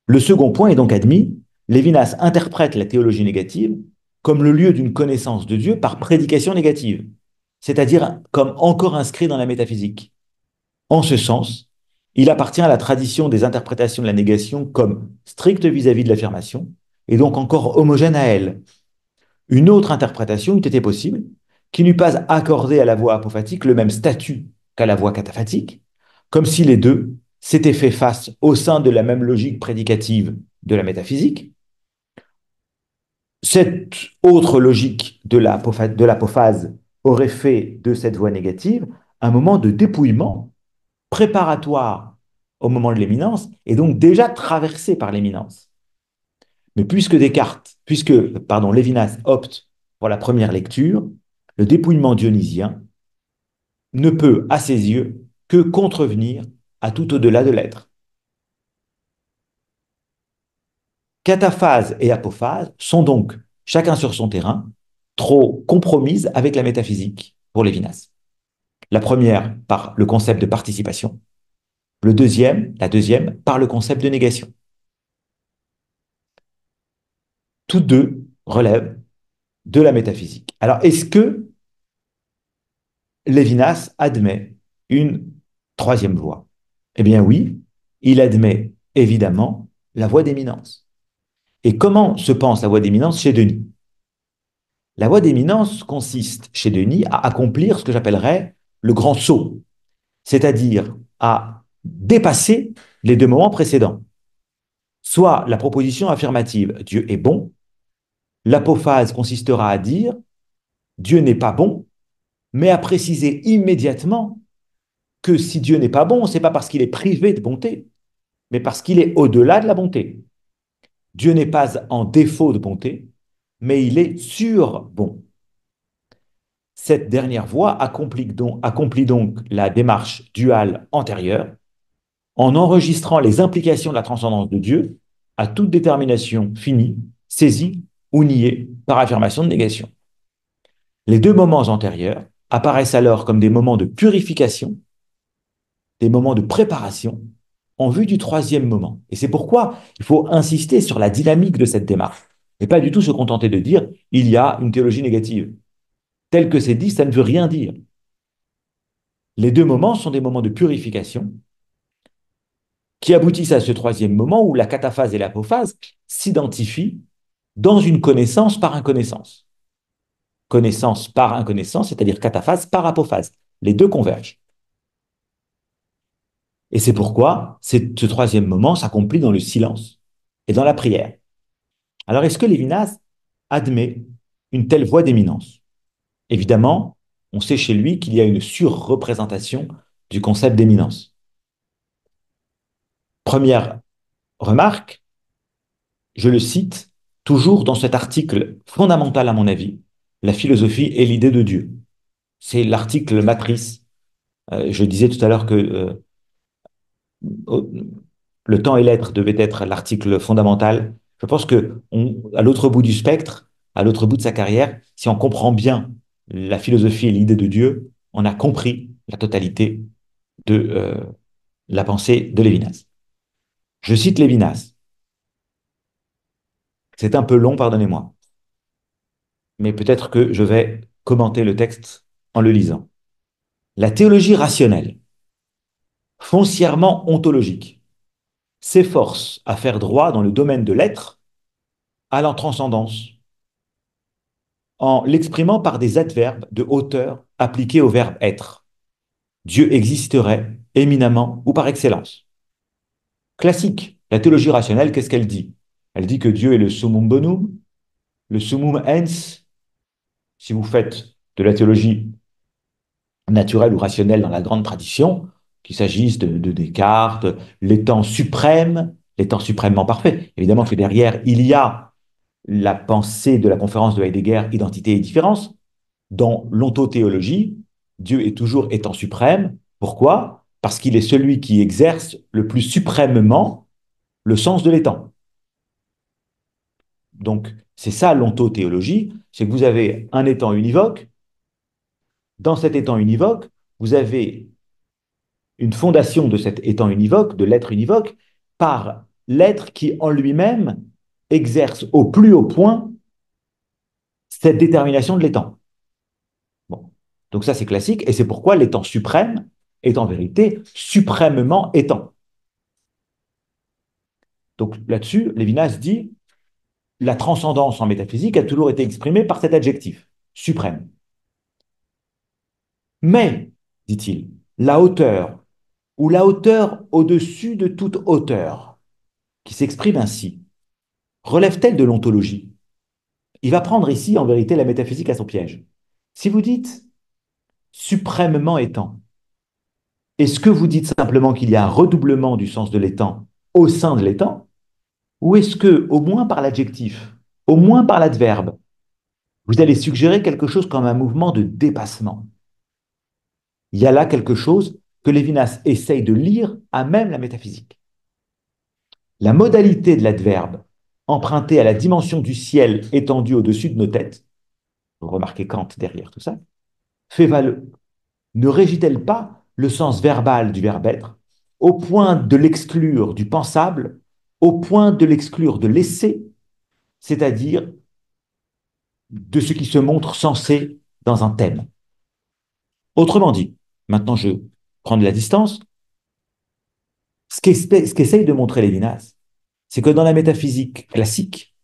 Le second point est donc admis. Lévinas interprète la théologie négative comme le lieu d'une connaissance de Dieu par prédication négative, c'est-à-dire comme encore inscrit dans la métaphysique. En ce sens, il appartient à la tradition des interprétations de la négation comme stricte vis-à-vis de l'affirmation, et donc encore homogène à elle. Une autre interprétation eût été possible, qui n'eût pas accordé à la voie apophatique le même statut qu'à la voie cataphatique, comme si les deux s'étaient fait face au sein de la même logique prédicative de la métaphysique. Cette autre logique de l'apophase aurait fait de cette voie négative un moment de dépouillement préparatoire au moment de l'éminence et donc déjà traversé par l'éminence. Mais puisque Lévinas opte pour la première lecture, le dépouillement dionysien ne peut, à ses yeux, que contrevenir à tout au-delà de l'être. Cataphase et apophase sont donc, chacun sur son terrain, trop compromises avec la métaphysique pour Lévinas. La première par le concept de participation, la deuxième par le concept de négation. Toutes deux relèvent de la métaphysique. Alors, est-ce que Lévinas admet une troisième voie? Eh bien oui, il admet évidemment la voie d'éminence. Et comment se pense la voie d'éminence chez Denis? La voie d'éminence consiste chez Denis à accomplir ce que j'appellerais le grand saut, c'est-à-dire à dépasser les deux moments précédents. Soit la proposition affirmative, Dieu est bon, l'apophase consistera à dire, Dieu n'est pas bon, mais à préciser immédiatement que si Dieu n'est pas bon, ce n'est pas parce qu'il est privé de bonté, mais parce qu'il est au-delà de la bonté. Dieu n'est pas en défaut de bonté, mais il est sur bon. Cette dernière voie accomplit donc la démarche duale antérieure en enregistrant les implications de la transcendance de Dieu à toute détermination finie, saisie ou niée par affirmation de négation. Les deux moments antérieurs apparaissent alors comme des moments de purification, des moments de préparation en vue du troisième moment. Et c'est pourquoi il faut insister sur la dynamique de cette démarche et pas du tout se contenter de dire il y a une théologie négative. Tel que c'est dit, ça ne veut rien dire. Les deux moments sont des moments de purification qui aboutissent à ce troisième moment où la cataphase et l'apophase s'identifient dans une connaissance par inconnaissance. Connaissance par inconnaissance, c'est-à-dire cataphase par apophase. Les deux convergent. Et c'est pourquoi ce troisième moment s'accomplit dans le silence et dans la prière. Alors, est-ce que Lévinas admet une telle voie d'éminence? Évidemment, on sait chez lui qu'il y a une surreprésentation du concept d'éminence. Première remarque, je le cite toujours dans cet article fondamental à mon avis, La philosophie et l'idée de Dieu. C'est l'article matrice. Je disais tout à l'heure que le temps et l'être devait être l'article fondamental. Je pense que à l'autre bout du spectre, à l'autre bout de sa carrière, si on comprend bien la philosophie et l'idée de Dieu, on a compris la totalité de la pensée de Lévinas. Je cite Lévinas. C'est un peu long, pardonnez-moi, mais peut-être que je vais commenter le texte en le lisant. La théologie rationnelle, foncièrement ontologique, s'efforce à faire droit dans le domaine de l'être à la transcendance, en l'exprimant par des adverbes de hauteur appliqués au verbe être. Dieu existerait éminemment ou par excellence. classique. La théologie rationnelle, qu'est-ce qu'elle dit? Elle dit que Dieu est le summum bonum, le summum ens. Si vous faites de la théologie naturelle ou rationnelle dans la grande tradition, qu'il s'agisse de Descartes, l'étant suprême, l'étant suprêmement parfait. Évidemment que derrière, il y a la pensée de la conférence de Heidegger, Identité et différence. Dans l'ontothéologie, Dieu est toujours étant suprême. Pourquoi? Parce qu'il est celui qui exerce le plus suprêmement le sens de l'étant. Donc, c'est ça l'ontothéologie, c'est que vous avez un étant univoque. Dans cet étant univoque, vous avez une fondation de cet étant univoque, de l'être univoque, par l'être qui en lui-même exerce au plus haut point cette détermination de l'étant. Bon. Donc ça, c'est classique, et c'est pourquoi l'étant suprême est en vérité suprêmement étant. Donc là-dessus, Lévinas dit, la transcendance en métaphysique a toujours été exprimée par cet adjectif, suprême. Mais, dit-il, la hauteur, ou la hauteur au-dessus de toute hauteur, qui s'exprime ainsi, relève-t-elle de l'ontologie? Il va prendre ici, en vérité, la métaphysique à son piège. Si vous dites suprêmement étant, est-ce que vous dites simplement qu'il y a un redoublement du sens de l'étant au sein de l'étant? Ou est-ce que, au moins par l'adjectif, au moins par l'adverbe, vous allez suggérer quelque chose comme un mouvement de dépassement? Il y a là quelque chose que Lévinas essaye de lire à même la métaphysique. La modalité de l'adverbe, empruntée à la dimension du ciel étendue au-dessus de nos têtes, vous remarquez Kant derrière tout ça, ne régit-elle pas le sens verbal du verbe être, au point de l'exclure du pensable, au point de l'exclure de l'essai, c'est-à-dire de ce qui se montre sensé dans un thème? Autrement dit, maintenant je prends de la distance, ce qu'essaye de montrer Lévinas, c'est que dans la métaphysique classique,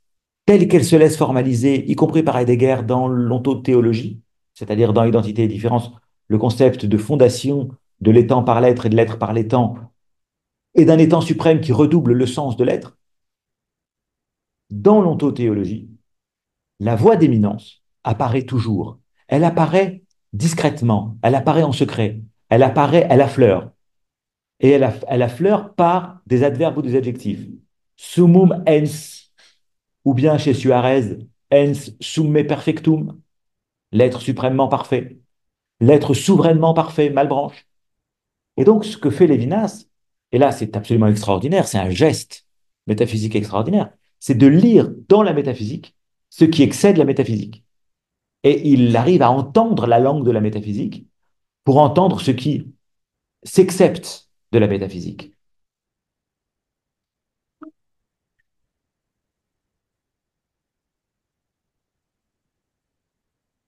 telle qu'elle se laisse formaliser, y compris par Heidegger dans l'ontothéologie, c'est-à-dire dans Identité et différence, le concept de fondation de l'étant par l'être et de l'être par l'étant, et d'un étant suprême qui redouble le sens de l'être, dans l'ontothéologie, la voie d'éminence apparaît toujours. Elle apparaît discrètement, elle apparaît en secret, elle apparaît, elle affleure. Et elle affleure par des adverbes ou des adjectifs. Summum ens, ou bien chez Suarez, ens summe perfectum, l'être suprêmement parfait, l'être souverainement parfait, Malebranche. Et donc, ce que fait Lévinas, et là c'est absolument extraordinaire, c'est un geste métaphysique extraordinaire, c'est de lire dans la métaphysique ce qui excède la métaphysique. Et il arrive à entendre la langue de la métaphysique pour entendre ce qui s'excepte de la métaphysique.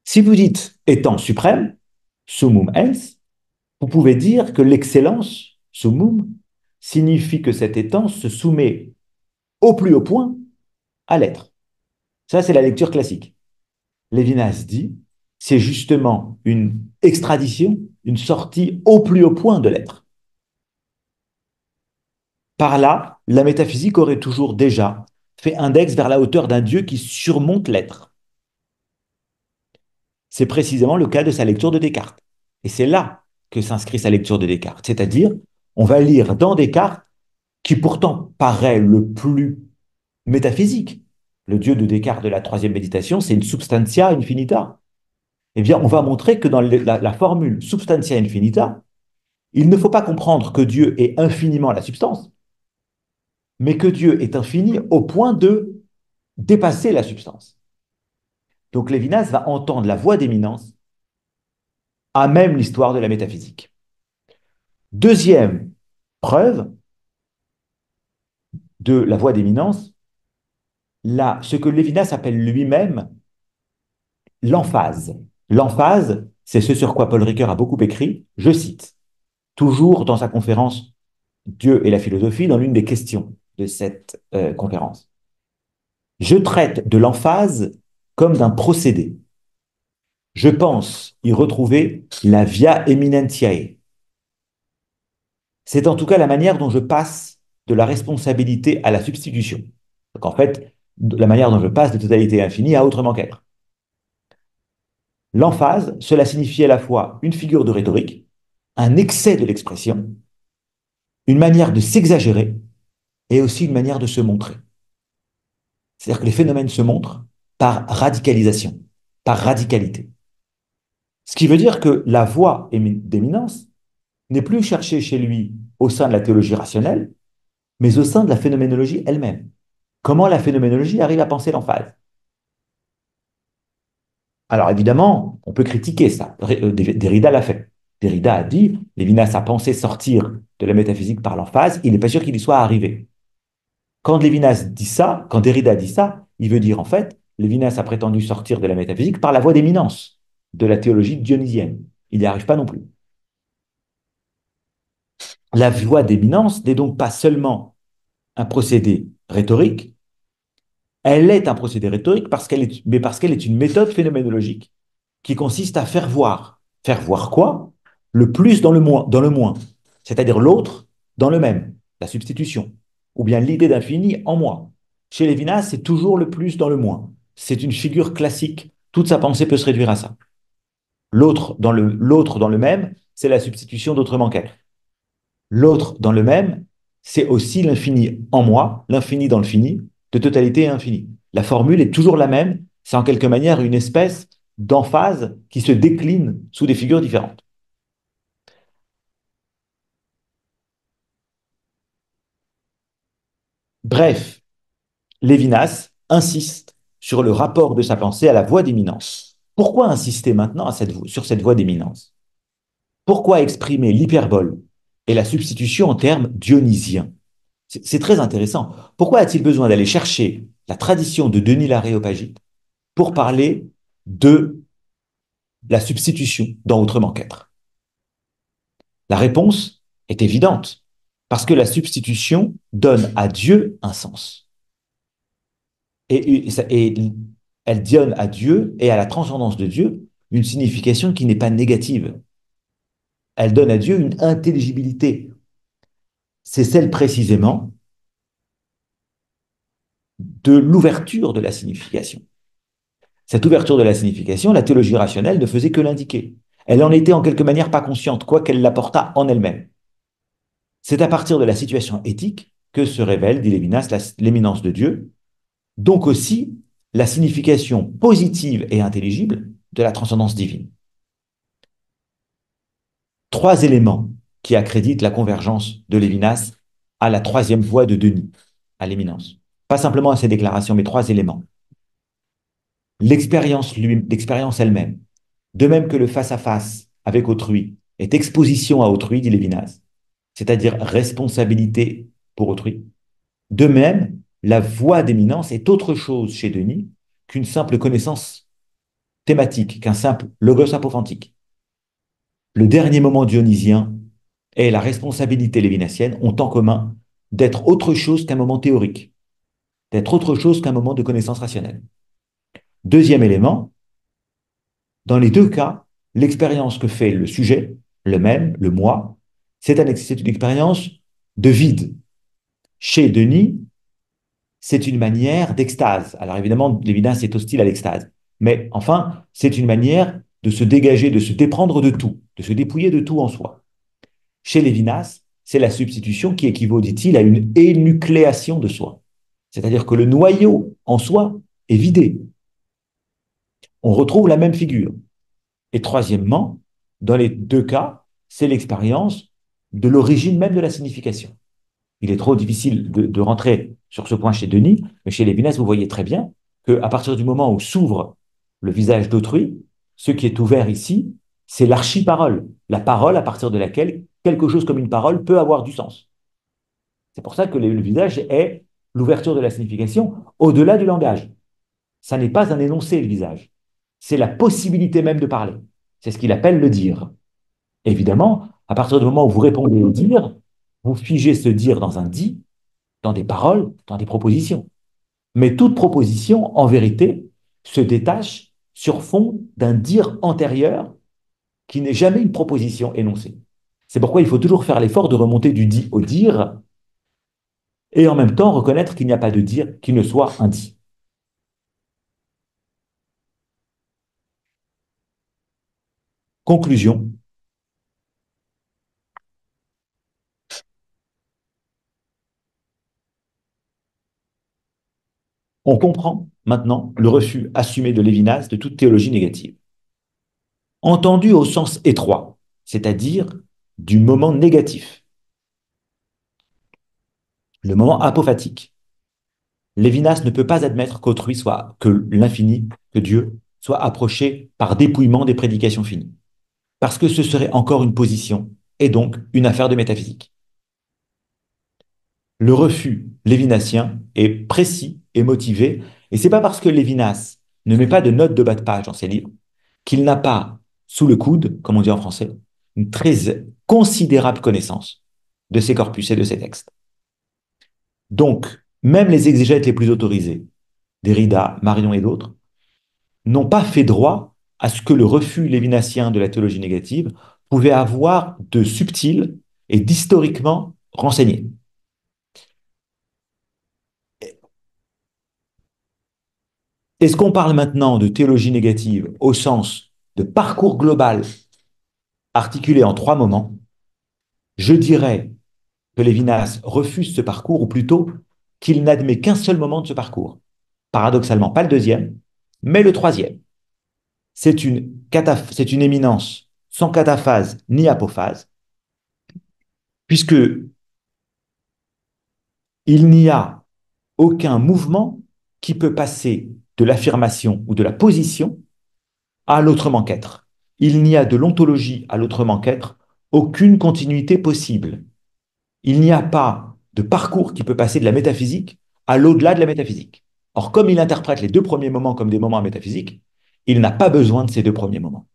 Si vous dites étant suprême, summum ens, vous pouvez dire que l'excellence, summum, signifie que cet étant se soumet au plus haut point à l'être. Ça, c'est la lecture classique. Lévinas dit, c'est justement une extradition, une sortie au plus haut point de l'être. Par là, la métaphysique aurait toujours déjà fait index vers la hauteur d'un Dieu qui surmonte l'être. C'est précisément le cas de sa lecture de Descartes. Et c'est là que s'inscrit sa lecture de Descartes. C'est-à-dire, on va lire dans Descartes, qui pourtant paraît le plus métaphysique. Le Dieu de Descartes de la troisième méditation, c'est une substantia infinita. Eh bien, on va montrer que dans la formule substantia infinita, il ne faut pas comprendre que Dieu est infiniment la substance, mais que Dieu est infini au point de dépasser la substance. Donc Lévinas va entendre la voix d'éminence à même l'histoire de la métaphysique. Deuxième preuve de la voie d'éminence, là, ce que Lévinas appelle lui-même l'emphase. L'emphase, c'est ce sur quoi Paul Ricoeur a beaucoup écrit, je cite, toujours dans sa conférence Dieu et la philosophie, dans l'une des questions de cette conférence. Je traite de l'emphase comme d'un procédé. Je pense y retrouver la via eminentiae. C'est en tout cas la manière dont je passe de la responsabilité à la substitution. Donc en fait, la manière dont je passe de totalité infinie à autrement qu'être. L'emphase, cela signifie à la fois une figure de rhétorique, un excès de l'expression, une manière de s'exagérer et aussi une manière de se montrer. C'est-à-dire que les phénomènes se montrent par radicalisation, par radicalité. Ce qui veut dire que la voie d'éminence n'est plus cherchée chez lui au sein de la théologie rationnelle, mais au sein de la phénoménologie elle-même. Comment la phénoménologie arrive à penser l'emphase? Alors évidemment, on peut critiquer ça. Derrida l'a fait. Derrida a dit, Lévinas a pensé sortir de la métaphysique par l'emphase, il n'est pas sûr qu'il y soit arrivé. Quand Lévinas dit ça, quand Derrida dit ça, il veut dire en fait, Lévinas a prétendu sortir de la métaphysique par la voie d'éminence de la théologie dionysienne. Il n'y arrive pas non plus. La voie d'éminence n'est donc pas seulement un procédé rhétorique, elle est un procédé rhétorique mais parce qu'elle est une méthode phénoménologique qui consiste à faire voir. Faire voir quoi? Le plus dans le moins, c'est-à-dire l'autre dans le même, la substitution, ou bien l'idée d'infini en moi. Chez Lévinas, c'est toujours le plus dans le moins. C'est une figure classique. Toute sa pensée peut se réduire à ça. L'autre dans le même, c'est la substitution d'autrement qu'être. L'autre dans le même, c'est aussi l'infini en moi, l'infini dans le fini, de totalité et infini. La formule est toujours la même, c'est en quelque manière une espèce d'emphase qui se décline sous des figures différentes. Bref, Lévinas insiste sur le rapport de sa pensée à la voie d'éminence. Pourquoi insister maintenant sur cette voie d'éminence? Pourquoi exprimer l'hyperbole et la substitution en termes dionysiens? C'est très intéressant. Pourquoi a-t-il besoin d'aller chercher la tradition de Denis l'Aréopagite pour parler de la substitution dans Autrement qu'être? La réponse est évidente, parce que la substitution donne à Dieu un sens. Et elle donne à Dieu et à la transcendance de Dieu une signification qui n'est pas négative. Elle donne à Dieu une intelligibilité. C'est celle précisément de l'ouverture de la signification. Cette ouverture de la signification, la théologie rationnelle ne faisait que l'indiquer. Elle en était en quelque manière pas consciente, quoi qu'elle l'apportât en elle-même. C'est à partir de la situation éthique que se révèle, dit Lévinas, l'éminence de Dieu, donc aussi la signification positive et intelligible de la transcendance divine. Trois éléments qui accréditent la convergence de Lévinas à la troisième voie de Denis, à l'éminence. Pas simplement à ses déclarations, mais trois éléments. L'expérience elle-même, de même que le face-à-face avec autrui est exposition à autrui, dit Lévinas, c'est-à-dire responsabilité pour autrui. De même, la voie d'éminence est autre chose chez Denis qu'une simple connaissance thématique, qu'un simple logos apophantique. Le dernier moment dionysien et la responsabilité lévinassienne ont en commun d'être autre chose qu'un moment théorique, d'être autre chose qu'un moment de connaissance rationnelle. Deuxième élément, dans les deux cas, l'expérience que fait le sujet, le même, le moi, c'est une expérience de vide. Chez Denis, c'est une manière d'extase. Alors évidemment, l'évidence est hostile à l'extase. Mais enfin, c'est une manière de se dégager, de se déprendre de tout, de se dépouiller de tout en soi. Chez Lévinas, c'est la substitution qui équivaut, dit-il, à une énucléation de soi. C'est-à-dire que le noyau en soi est vidé. On retrouve la même figure. Et troisièmement, dans les deux cas, c'est l'expérience de l'origine même de la signification. Il est trop difficile de rentrer sur ce point chez Denis, mais chez Lévinas, vous voyez très bien qu'à partir du moment où s'ouvre le visage d'autrui, ce qui est ouvert ici, c'est l'archi-parole, la parole à partir de laquelle quelque chose comme une parole peut avoir du sens. C'est pour ça que le visage est l'ouverture de la signification au-delà du langage. Ça n'est pas un énoncé, le visage. C'est la possibilité même de parler. C'est ce qu'il appelle le dire. Évidemment, à partir du moment où vous répondez au dire, vous figez ce dire dans un dit, dans des paroles, dans des propositions. Mais toute proposition, en vérité, se détache sur fond d'un dire antérieur qui n'est jamais une proposition énoncée. C'est pourquoi il faut toujours faire l'effort de remonter du dit au dire et en même temps reconnaître qu'il n'y a pas de dire qui ne soit un dit. Conclusion, on comprend maintenant le refus assumé de Lévinas de toute théologie négative. Entendu au sens étroit, c'est-à-dire du moment négatif, le moment apophatique. Lévinas ne peut pas admettre qu'autrui soit, que l'infini, que Dieu, soit approché par dépouillement des prédications finies. Parce que ce serait encore une position et donc une affaire de métaphysique. Le refus lévinassien est précis et motivé, et c'est pas parce que Lévinas ne met pas de notes de bas de page dans ses livres qu'il n'a pas sous le coude, comme on dit en français, une très considérable connaissance de ses corpus et de ses textes. Donc, même les exégètes les plus autorisés, Derrida, Marion et d'autres, n'ont pas fait droit à ce que le refus lévinassien de la théologie négative pouvait avoir de subtil et d'historiquement renseigné. Est-ce qu'on parle maintenant de théologie négative au sens de parcours global articulé en trois moments? Je dirais que Lévinas refuse ce parcours, ou plutôt qu'il n'admet qu'un seul moment de ce parcours. Paradoxalement, pas le deuxième, mais le troisième. C'est une éminence sans cataphase ni apophase, puisque il n'y a aucun mouvement qui peut passer de l'affirmation ou de la position à l'autrement qu'être. Il n'y a de l'ontologie à l'autrement qu'être aucune continuité possible. Il n'y a pas de parcours qui peut passer de la métaphysique à l'au-delà de la métaphysique. Or, comme il interprète les deux premiers moments comme des moments métaphysiques, il n'a pas besoin de ces deux premiers moments.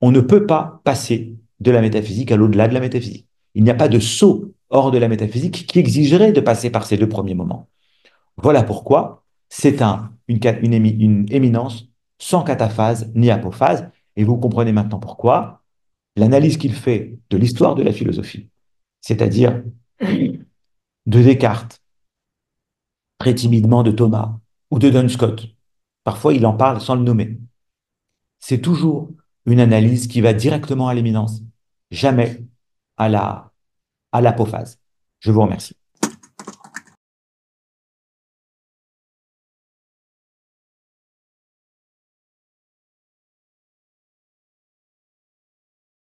On ne peut pas passer de la métaphysique à l'au-delà de la métaphysique. Il n'y a pas de saut hors de la métaphysique qui exigerait de passer par ces deux premiers moments. Voilà pourquoi c'est une éminence sans cataphase ni apophase. Et vous comprenez maintenant pourquoi l'analyse qu'il fait de l'histoire de la philosophie, c'est-à-dire de Descartes, très timidement de Thomas ou de Duns Scott, parfois il en parle sans le nommer, c'est toujours une analyse qui va directement à l'éminence, jamais à l'apophase. Je vous remercie.